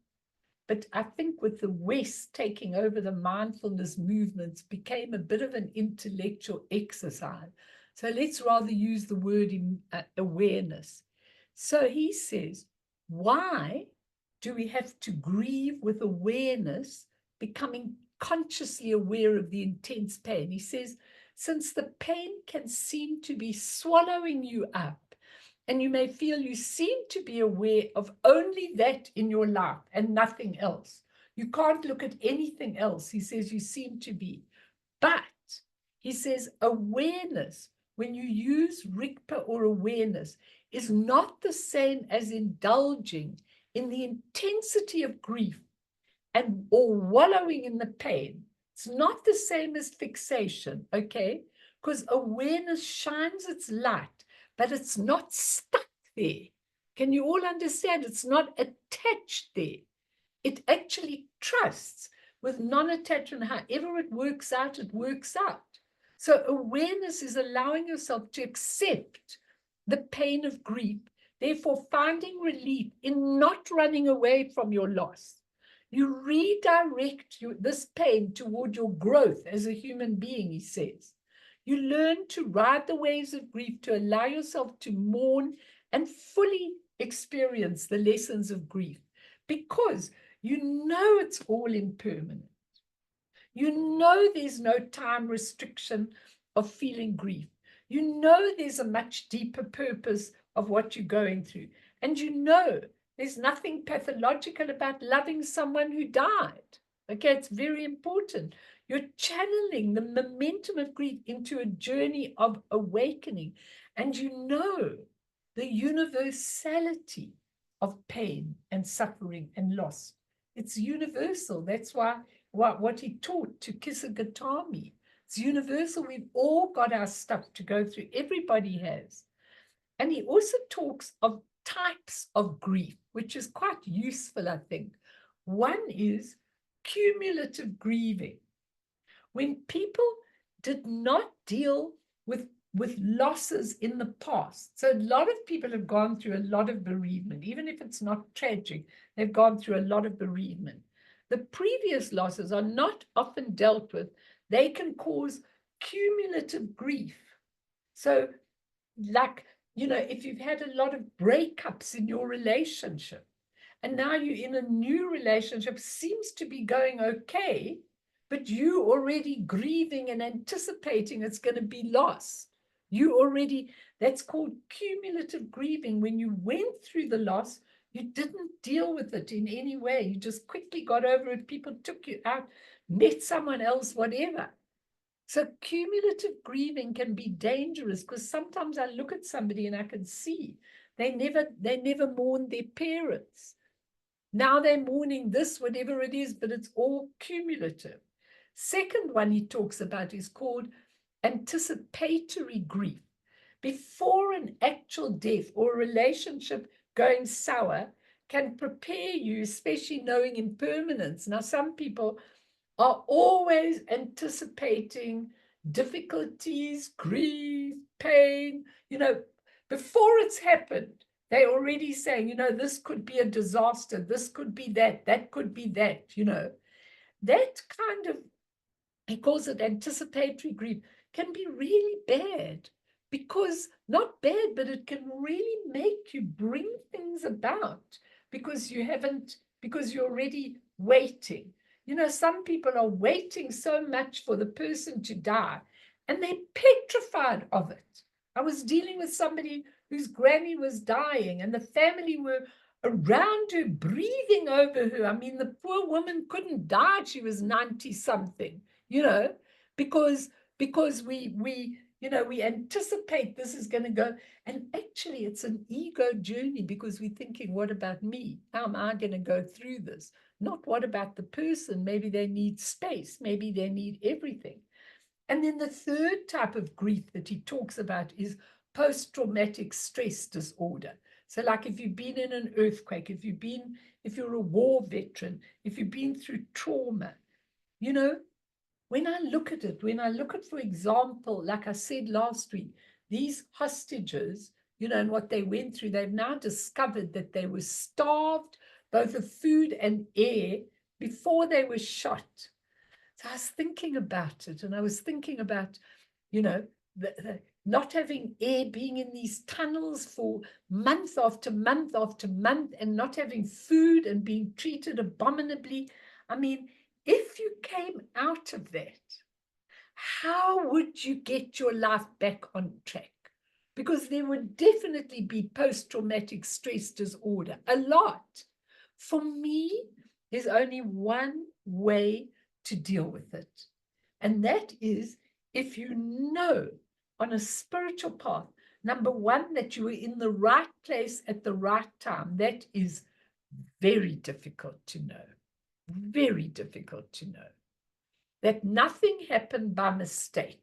but I think with the West taking over the mindfulness movements became a bit of an intellectual exercise. So let's rather use the word awareness. So he says, why do we have to grieve with awareness becoming consciously aware of the intense pain. He says, since the pain can seem to be swallowing you up, and you may feel you seem to be aware of only that in your life and nothing else. You can't look at anything else. He says you seem to be. But he says awareness, when you use Rigpa or awareness, is not the same as indulging in the intensity of grief and or wallowing in the pain. It's not the same as fixation, okay? Because awareness shines its light, but it's not stuck there. Can you all understand? It's not attached there. It actually trusts with non-attachment. However it works out, it works out. So awareness is allowing yourself to accept the pain of grief, therefore finding relief in not running away from your loss. You redirect this pain toward your growth as a human being, he says. You learn to ride the waves of grief, to allow yourself to mourn and fully experience the lessons of grief, because you know it's all impermanent. You know there's no time restriction of feeling grief. You know there's a much deeper purpose of what you're going through. And you know there's nothing pathological about loving someone who died. Okay, it's very important. You're channeling the momentum of grief into a journey of awakening. And you know the universality of pain and suffering and loss. It's universal. That's why what he taught to Kisargotami. It's universal. We've all got our stuff to go through. Everybody has. And he also talks of types of grief, which is quite useful, I think. One is cumulative grieving. When people did not deal with losses in the past. So a lot of people have gone through a lot of bereavement, even if it's not tragic, they've gone through a lot of bereavement. The previous losses are not often dealt with. They can cause cumulative grief. So like, you know, if you've had a lot of breakups in your relationship, and now you're in a new relationship, seems to be going okay, but you already grieving and anticipating it's going to be lost. You already, that's called cumulative grieving. When you went through the loss, you didn't deal with it in any way. You just quickly got over it. People took you out, met someone else, whatever. So cumulative grieving can be dangerous, because sometimes I look at somebody and I can see they never mourned their parents. Now they're mourning this, whatever it is, but it's all cumulative. Second one he talks about is called anticipatory grief. Before an actual death or a relationship going sour can prepare you, especially knowing impermanence. Now, some people are always anticipating difficulties, grief, pain, you know, before it's happened. They're already saying, you know, this could be a disaster, this could be that, that could be that, you know. That kind of, he calls it anticipatory grief, can be really bad, because not bad, but it can really make you bring things about because you're already waiting. You know, some people are waiting so much for the person to die and they're petrified of it. I was dealing with somebody whose granny was dying and the family were around her, breathing over her. I mean, the poor woman couldn't die. She was 90 something, you know, because we anticipate this is going to go. And actually, it's an ego journey, because we're thinking, what about me? How am I going to go through this? Not what about the person? Maybe they need space. Maybe they need everything. And then the third type of grief that he talks about is post-traumatic stress disorder. So like if you've been in an earthquake, if you're a war veteran, if you've been through trauma, you know, when I look at, for example, like I said last week, these hostages, you know, and what they went through, they've now discovered that they were starved both of food and air before they were shot. So I was thinking about it, and I was thinking about, you know, the not having air, being in these tunnels for month after month after month, and not having food and being treated abominably. I mean, if you came out of that, how would you get your life back on track? Because there would definitely be post-traumatic stress disorder, a lot. For me, there's only one way to deal with it. And that is if you know on a spiritual path, number one, that you were in the right place at the right time. That is very difficult to know. Very difficult to know. That nothing happened by mistake.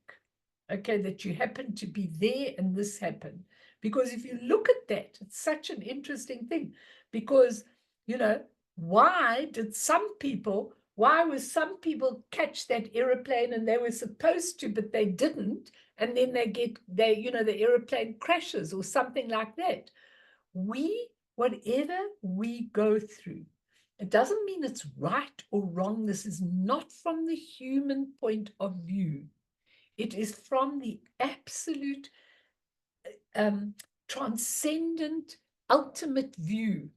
Okay, that you happened to be there and this happened. Because if you look at that, it's such an interesting thing. Because, you know, why was some people catch that airplane and they were supposed to, but they didn't, and then the airplane crashes or something like that. Whatever we go through, it doesn't mean it's right or wrong. This is not from the human point of view. It is from the absolute transcendent, ultimate view.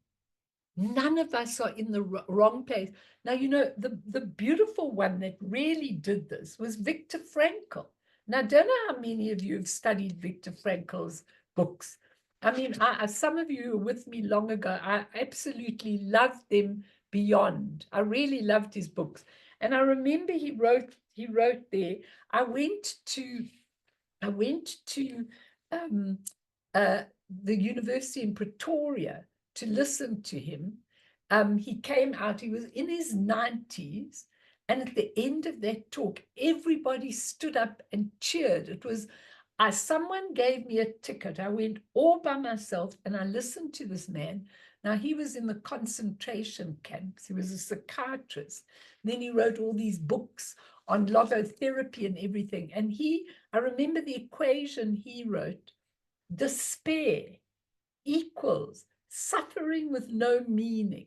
None of us are in the wrong place. Now, you know, the beautiful one that really did this was Viktor Frankl. Now, I don't know how many of you have studied Viktor Frankl's books. I mean, some of you who were with me long ago, I absolutely loved them beyond. I really loved his books. And I remember he wrote there, I went to the university in Pretoria to listen to him. He came out, he was in his 90s, and at the end of that talk, everybody stood up and cheered. It was, someone gave me a ticket. I went all by myself and I listened to this man. Now, he was in the concentration camps. He was a psychiatrist. Then he wrote all these books on logotherapy and everything. And I remember the equation he wrote: despair equals suffering with no meaning.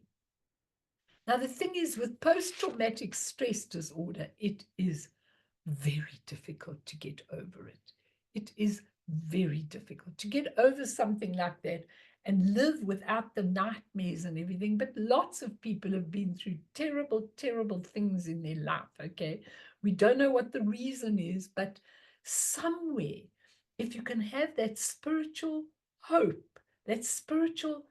Now, the thing is, with post-traumatic stress disorder, it is very difficult to get over it. It is very difficult to get over something like that and live without the nightmares and everything. But lots of people have been through terrible, terrible things in their life, okay? We don't know what the reason is, but somewhere, if you can have that spiritual hope, that spiritual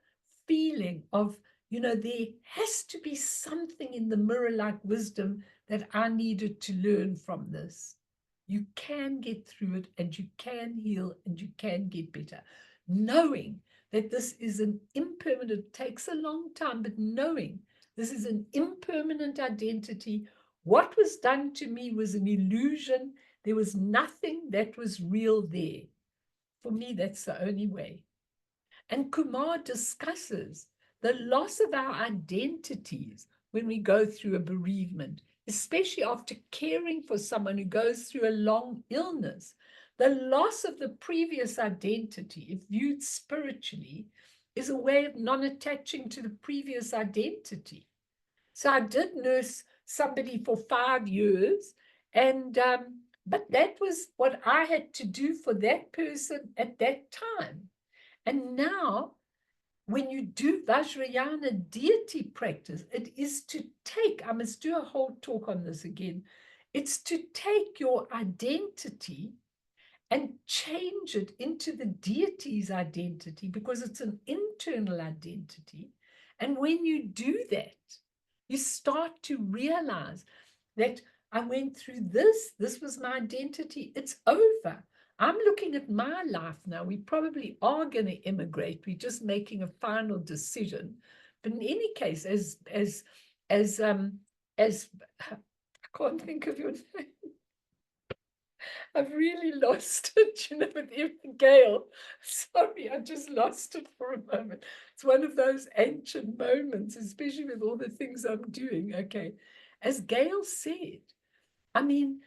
feeling of, you know, there has to be something in the mirror-like wisdom that I needed to learn from this. You can get through it, and you can heal, and you can get better. Knowing that this is an impermanent, it takes a long time, but knowing this is an impermanent identity. What was done to me was an illusion. There was nothing that was real there. For me, that's the only way. And Kumar discusses the loss of our identities when we go through a bereavement, especially after caring for someone who goes through a long illness. The loss of the previous identity, if viewed spiritually, is a way of non-attaching to the previous identity. So I did nurse somebody for 5 years, and but that was what I had to do for that person at that time. And now, when you do Vajrayana deity practice, it is to take, I must do a whole talk on this again, it's to take your identity and change it into the deity's identity, because it's an internal identity. And when you do that, you start to realize that I went through this was my identity, it's over. I'm looking at my life now. We probably are going to immigrate. We're just making a final decision. But in any case, as I can't think of your name. I've really lost it, you know, with Gail. Sorry, I just lost it for a moment. It's one of those ancient moments, especially with all the things I'm doing. Okay. As Gail said, I mean,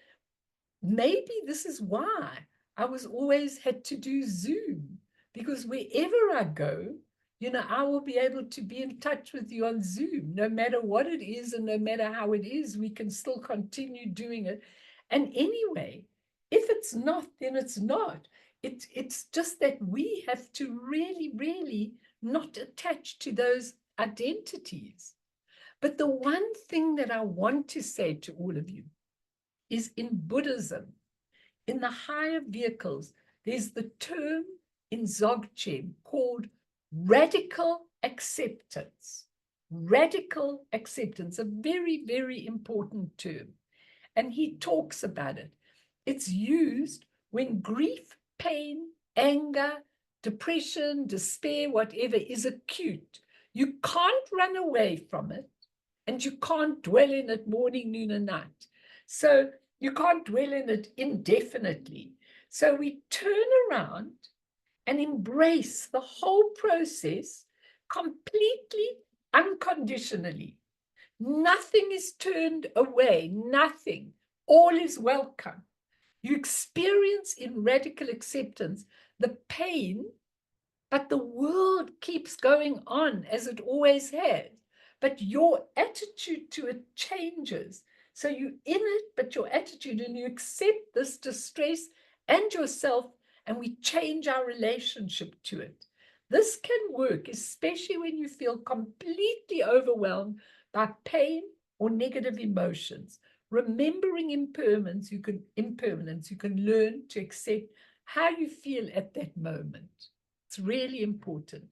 maybe this is why I was always had to do Zoom, because wherever I go, you know, I will be able to be in touch with you on Zoom, no matter what it is and no matter how it is, we can still continue doing it. And anyway, if it's not, then it's not. It's just that we have to really, really not attach to those identities. But the one thing that I want to say to all of you is in Buddhism, in the higher vehicles, there's the term in Dzogchen called radical acceptance. Radical acceptance, a very, very important term. And he talks about it. It's used when grief, pain, anger, depression, despair, whatever is acute. You can't run away from it, and you can't dwell in it morning, noon, and night. So you can't dwell in it indefinitely. So we turn around and embrace the whole process completely unconditionally. Nothing is turned away, nothing. All is welcome. You experience in radical acceptance the pain, but the world keeps going on as it always has. But your attitude to it changes. So you're in it, but your attitude, and you accept this distress and yourself, and we change our relationship to it. This can work, especially when you feel completely overwhelmed by pain or negative emotions. Remembering impermanence, you can learn to accept how you feel at that moment. It's really important.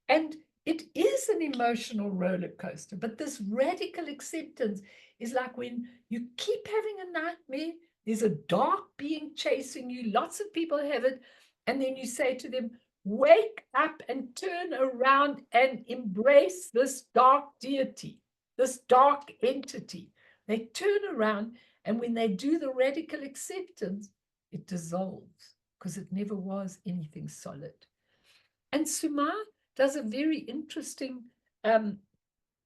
And it is an emotional roller coaster, but this radical acceptance is like when you keep having a nightmare, there's a dark being chasing you, lots of people have it, and then you say to them, wake up and turn around and embrace this dark deity, this dark entity. They turn around, and when they do the radical acceptance, it dissolves because it never was anything solid. And Sumar does a very interesting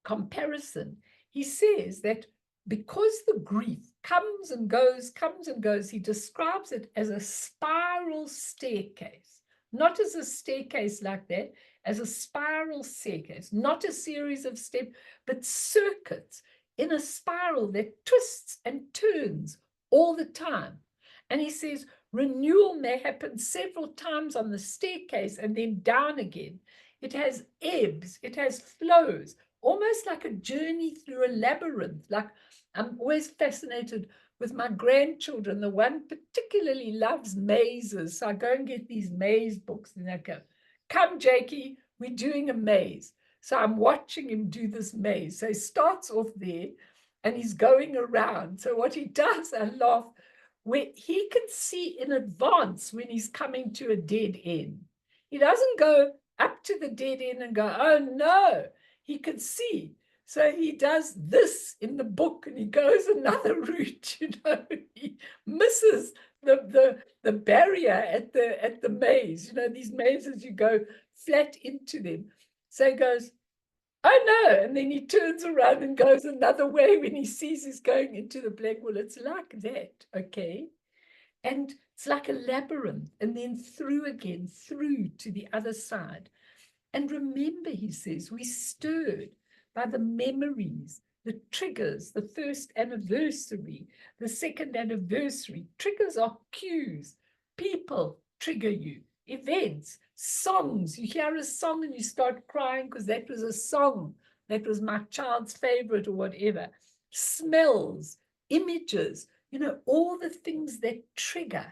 comparison. He says that because the grief comes and goes, he describes it as a spiral staircase, not as a staircase like that, as a spiral staircase, not a series of steps, but circuits in a spiral that twists and turns all the time. And he says, renewal may happen several times on the staircase and then down again. It has ebbs, it has flows, almost like a journey through a labyrinth. Like I'm always fascinated with my grandchildren. The one particularly loves mazes. So I go and get these maze books and I go, come, Jakey, we're doing a maze. So I'm watching him do this maze. So he starts off there and he's going around. So what he does, I laugh, where he can see in advance when he's coming to a dead end. He doesn't go up to the dead end and go, oh no, he can see. So he does this in the book and he goes another route, he misses the barrier at the maze, these mazes, you go flat into them. So he goes, oh no, and then he turns around and goes another way when he sees he's going into the black. Well, it's like that, okay? And it's like a labyrinth, and then through again, through to the other side. And remember, he says, we stirred by the memories, the triggers, the first anniversary, the second anniversary. Triggers are cues. People trigger you. Events, songs. You hear a song and you start crying because that was a song. That was my child's favorite or whatever. Smells, images, all the things that trigger.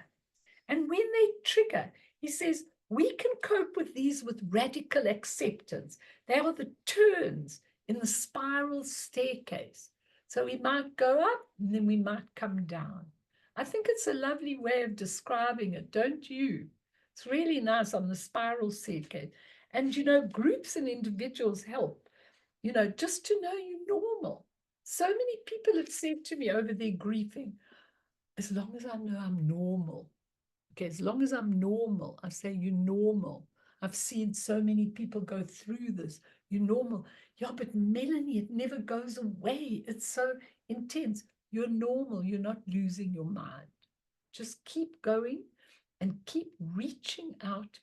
And when they trigger, he says, we can cope with these with radical acceptance. They are the turns in the spiral staircase. So we might go up and then we might come down. I think it's a lovely way of describing it, don't you? It's really nice on the spiral staircase. And, groups and individuals help, just to know you're normal. So many people have said to me over their grieving, as long as I know I'm normal, okay, as long as I'm normal, I say you're normal. I've seen so many people go through this. You're normal. Yeah, but Melanie, it never goes away. It's so intense. You're normal. You're not losing your mind. Just keep going and keep reaching out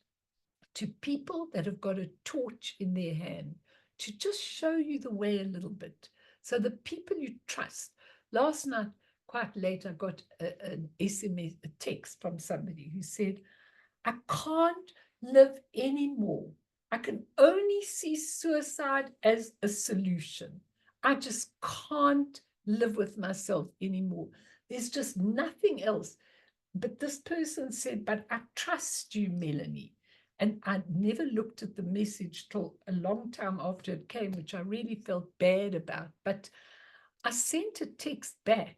to people that have got a torch in their hand to just show you the way a little bit. So the people you trust. Last night, quite late, I got an SMS, a text from somebody who said, I can't live anymore. I can only see suicide as a solution. I just can't live with myself anymore. There's just nothing else. But this person said, but I trust you, Melanie. And I never looked at the message till a long time after it came, which I really felt bad about. But I sent a text back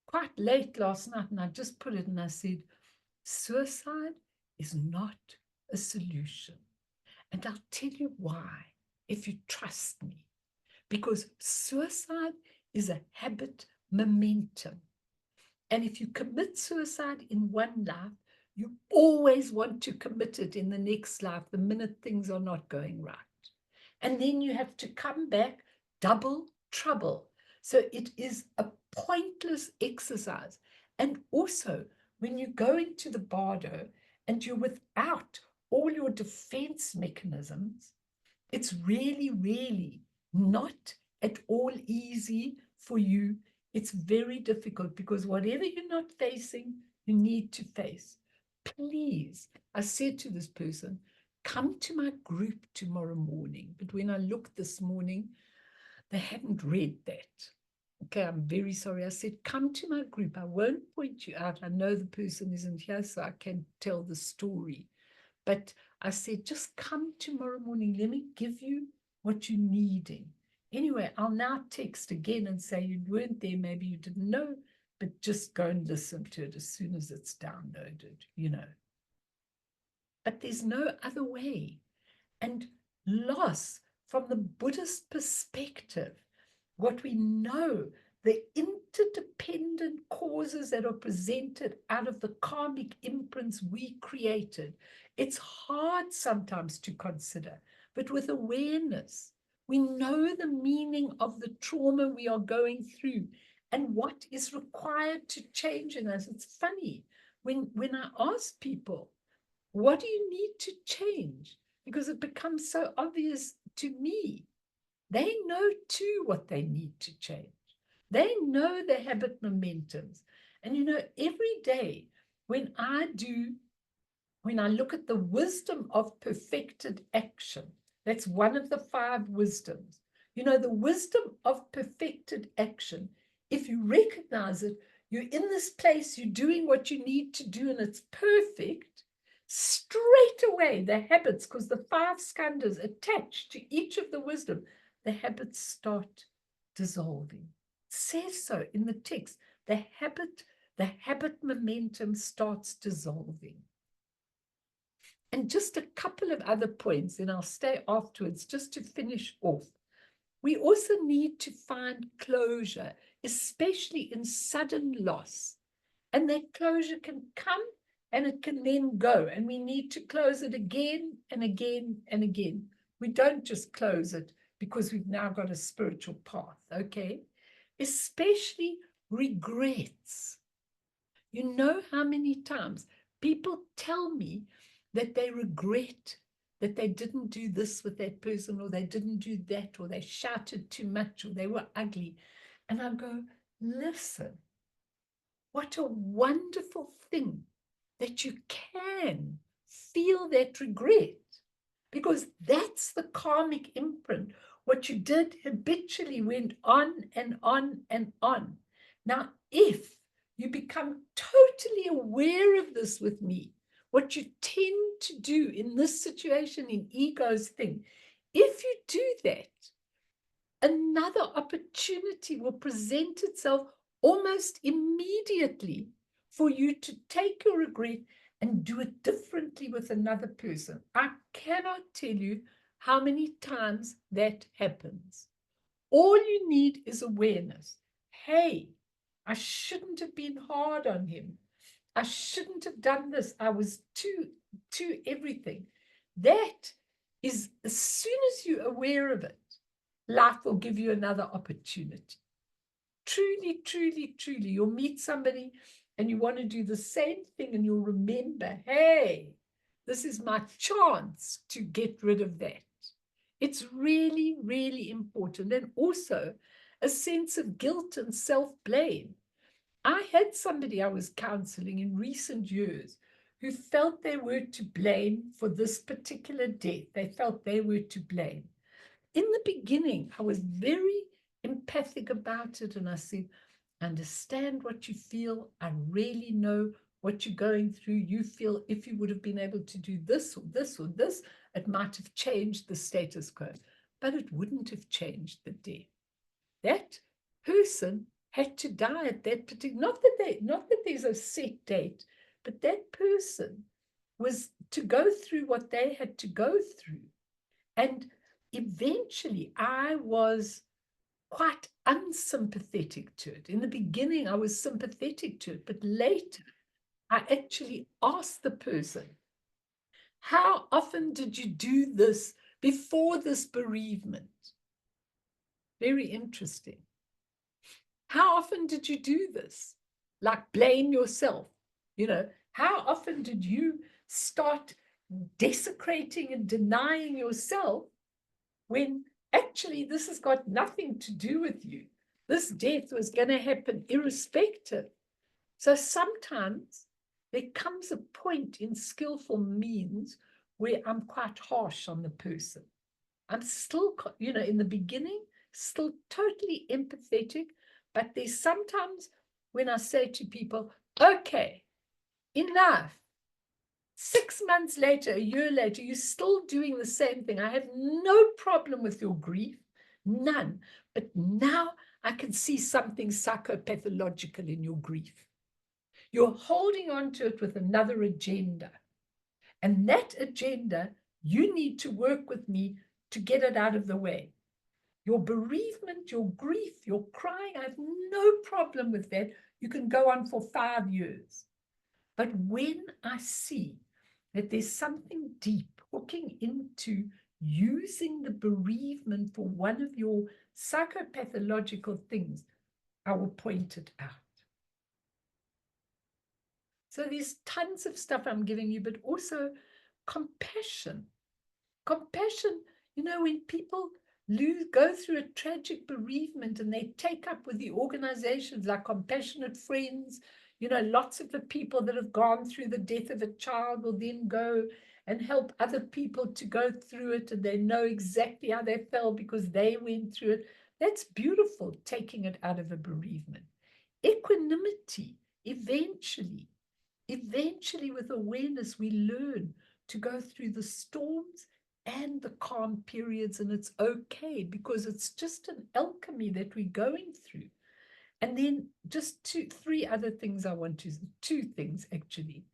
quite late last night, and I just put it and I said, suicide is not a solution. And I'll tell you why, if you trust me. Because suicide is a habit momentum. And if you commit suicide in one life, you always want to commit it in the next life the minute things are not going right. And then you have to come back double trouble. So it is a pointless exercise. And also, when you go into the bardo and you're without all your defense mechanisms, it's really, really not at all easy for you. It's very difficult because whatever you're not facing, you need to face. Please, I said to this person, come to my group tomorrow morning. But when I looked this morning, they hadn't read that. Okay, I'm very sorry. I said, come to my group. I won't point you out. I know the person isn't here, so I can tell the story. But I said, just come tomorrow morning. Let me give you what you're needing. Anyway, I'll now text again and say you weren't there. Maybe you didn't know, but just go and listen to it as soon as it's downloaded, you know. But there's no other way. And loss, from the Buddhist perspective, what we know, the interdependent causes that are presented out of the karmic imprints we created, it's hard sometimes to consider, but with awareness, we know the meaning of the trauma we are going through and what is required to change in us. It's funny, when I ask people, what do you need to change? Because it becomes so obvious to me. They know too what they need to change. They know the habit momentums. And you know, every day when I look at the wisdom of perfected action, that's one of the 5 wisdoms. You know, the wisdom of perfected action, if you recognize it, you're in this place, you're doing what you need to do, and it's perfect. Straight away, the habits, because the 5 skandhas attached to each of the wisdom, the habits start dissolving. It says so in the text. The habit momentum starts dissolving. And just a couple of other points, and I'll stay afterwards just to finish off. We also need to find closure, especially in sudden loss. And that closure can come and it can then go. And we need to close it again and again and again. We don't just close it because we've now got a spiritual path, okay? Especially regrets. You know how many times people tell me that they regret that they didn't do this with that person, or they didn't do that, or they shouted too much, or they were ugly. And I go, listen, what a wonderful thing that you can feel that regret, because that's the karmic imprint. What you did habitually went on and on and on. Now, if you become totally aware of this with me, what you tend to do in this situation, in ego's thing, if you do that, another opportunity will present itself almost immediately for you to take your regret and do it differently with another person. I cannot tell you how many times that happens. All you need is awareness. Hey, I shouldn't have been hard on him. I shouldn't have done this. I was too everything. That is, as soon as you're aware of it, life will give you another opportunity. Truly, truly, truly, you'll meet somebody and you want to do the same thing, and you'll remember, hey, this is my chance to get rid of that. It's really, really important. And also a sense of guilt and self-blame. I had somebody I was counseling in recent years who felt they were to blame for this particular death. They felt they were to blame. In the beginning, I was very empathic about it. And I said, I understand what you feel. I really know what you're going through. You feel if you would have been able to do this or this or this, it might have changed the status quo, but it wouldn't have changed the death. That person had to die at that particular, not that there's a set date, but that person was to go through what they had to go through. And eventually I was quite unsympathetic to it. In the beginning, I was sympathetic to it, but later I actually asked the person, how often did you do this before this bereavement? Very interesting. How often did you do this? Like blame yourself. You know, how often did you start desecrating and denying yourself when actually this has got nothing to do with you? This death was going to happen irrespective. So sometimes there comes a point in skillful means where I'm quite harsh on the person. I'm still, you know, in the beginning, still totally empathetic, but there's sometimes when I say to people, okay, enough. 6 months later, a year later, you're still doing the same thing. I have no problem with your grief, none. But now I can see something psychopathological in your grief. You're holding on to it with another agenda. And that agenda, you need to work with me to get it out of the way. Your bereavement, your grief, your crying, I have no problem with that. You can go on for 5 years. But when I see that there's something deep hooking into using the bereavement for one of your psychopathological things, I will point it out. So there's tons of stuff I'm giving you, but also compassion. Compassion, you know, when people go through a tragic bereavement and they take up with the organizations like Compassionate Friends, you know, lots of the people that have gone through the death of a child will then go and help other people to go through it, and they know exactly how they felt because they went through it. That's beautiful, taking it out of a bereavement. Equanimity, eventually with awareness, we learn to go through the storms and the calm periods, and it's okay because it's just an alchemy that we're going through. And then just 3 other things I want to, 2 things actually.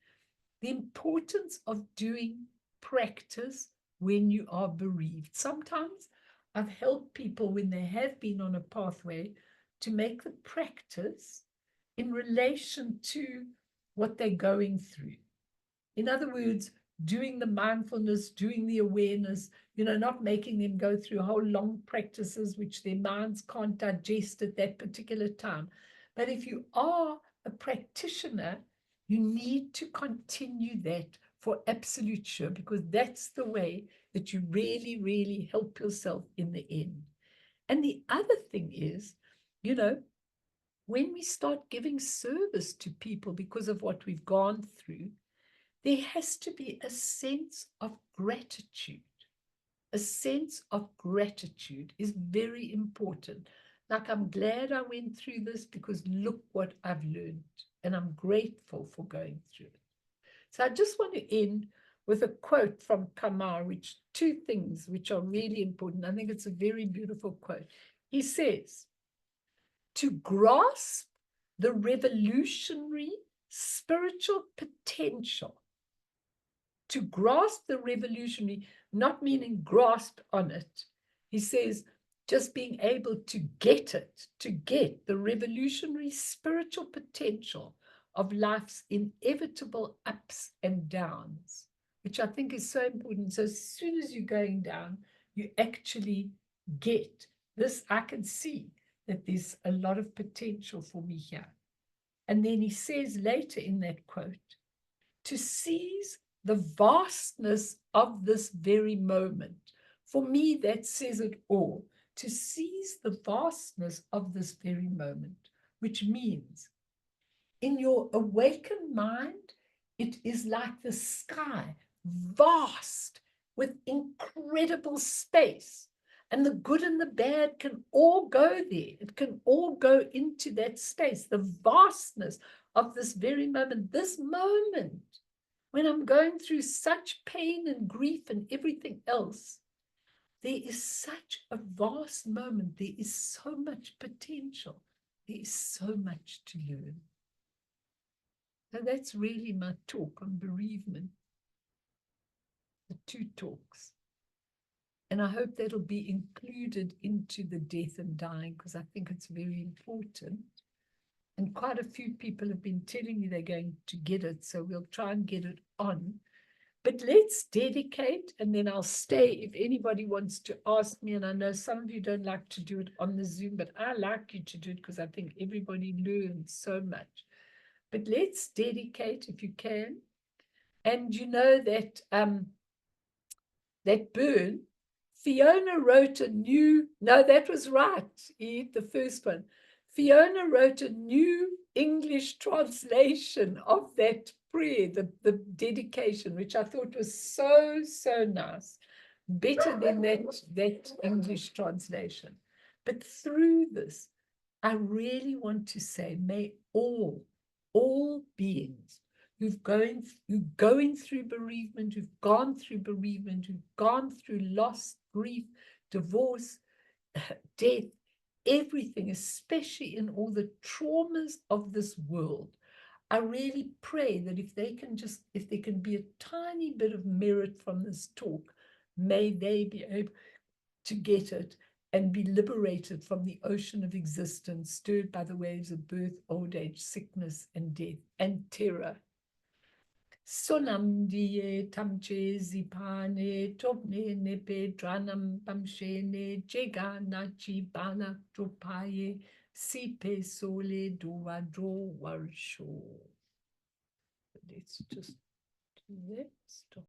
The importance of doing practice when you are bereaved. Sometimes I've helped people when they have been on a pathway to make the practice in relation to what they're going through. In other words, doing the mindfulness, doing the awareness, you know, not making them go through whole long practices which their minds can't digest at that particular time. But if you are a practitioner, you need to continue that for absolute sure, because that's the way that you really, really help yourself in the end. And the other thing is, you know, when we start giving service to people because of what we've gone through, there has to be a sense of gratitude. A sense of gratitude is very important. Like, I'm glad I went through this because look what I've learned, and I'm grateful for going through it. So I just want to end with a quote from Kamar, which 2 things which are really important. I think it's a very beautiful quote. He says, to grasp the revolutionary spiritual potential, to grasp the revolutionary, not meaning grasp on it. He says, just being able to get it, to get the revolutionary spiritual potential of life's inevitable ups and downs, which I think is so important. So as soon as you're going down, you actually get this. I can see that there's a lot of potential for me here. And then he says later in that quote, to seize the vastness of this very moment. For me, that says it all. To seize the vastness of this very moment, which means in your awakened mind, it is like the sky, vast with incredible space. And the good and the bad can all go there. It can all go into that space, the vastness of this very moment, when I'm going through such pain and grief and everything else. There is such a vast moment. There is so much potential. There is so much to learn. So that's really my talk on bereavement. The 2 talks. And I hope that'll be included into the death and dying, because I think it's very important. And quite a few people have been telling me they're going to get it, so we'll try and get it on. But let's dedicate, and then I'll stay if anybody wants to ask me. And I know some of you don't like to do it on the Zoom, but I like you to do it because I think everybody learns so much. But let's dedicate if you can. And you know that that burn, Fiona wrote a new, no, that was right, the first one. Fiona wrote a new English translation of that prayer, the dedication, which I thought was so, so nice. Better than that English translation. But through this, I really want to say, may all beings who've going through bereavement, who've gone through bereavement, who've gone through loss, grief, divorce, death, everything, especially in all the traumas of this world. I really pray that if there can be a tiny bit of merit from this talk, may they be able to get it and be liberated from the ocean of existence, stirred by the waves of birth, old age, sickness, and death, and terror. Sonam die tamche zipane topne nepe dranam pamshene jegana chibana tropaye sipe sole duadro warsho. Let's just do that. Stop.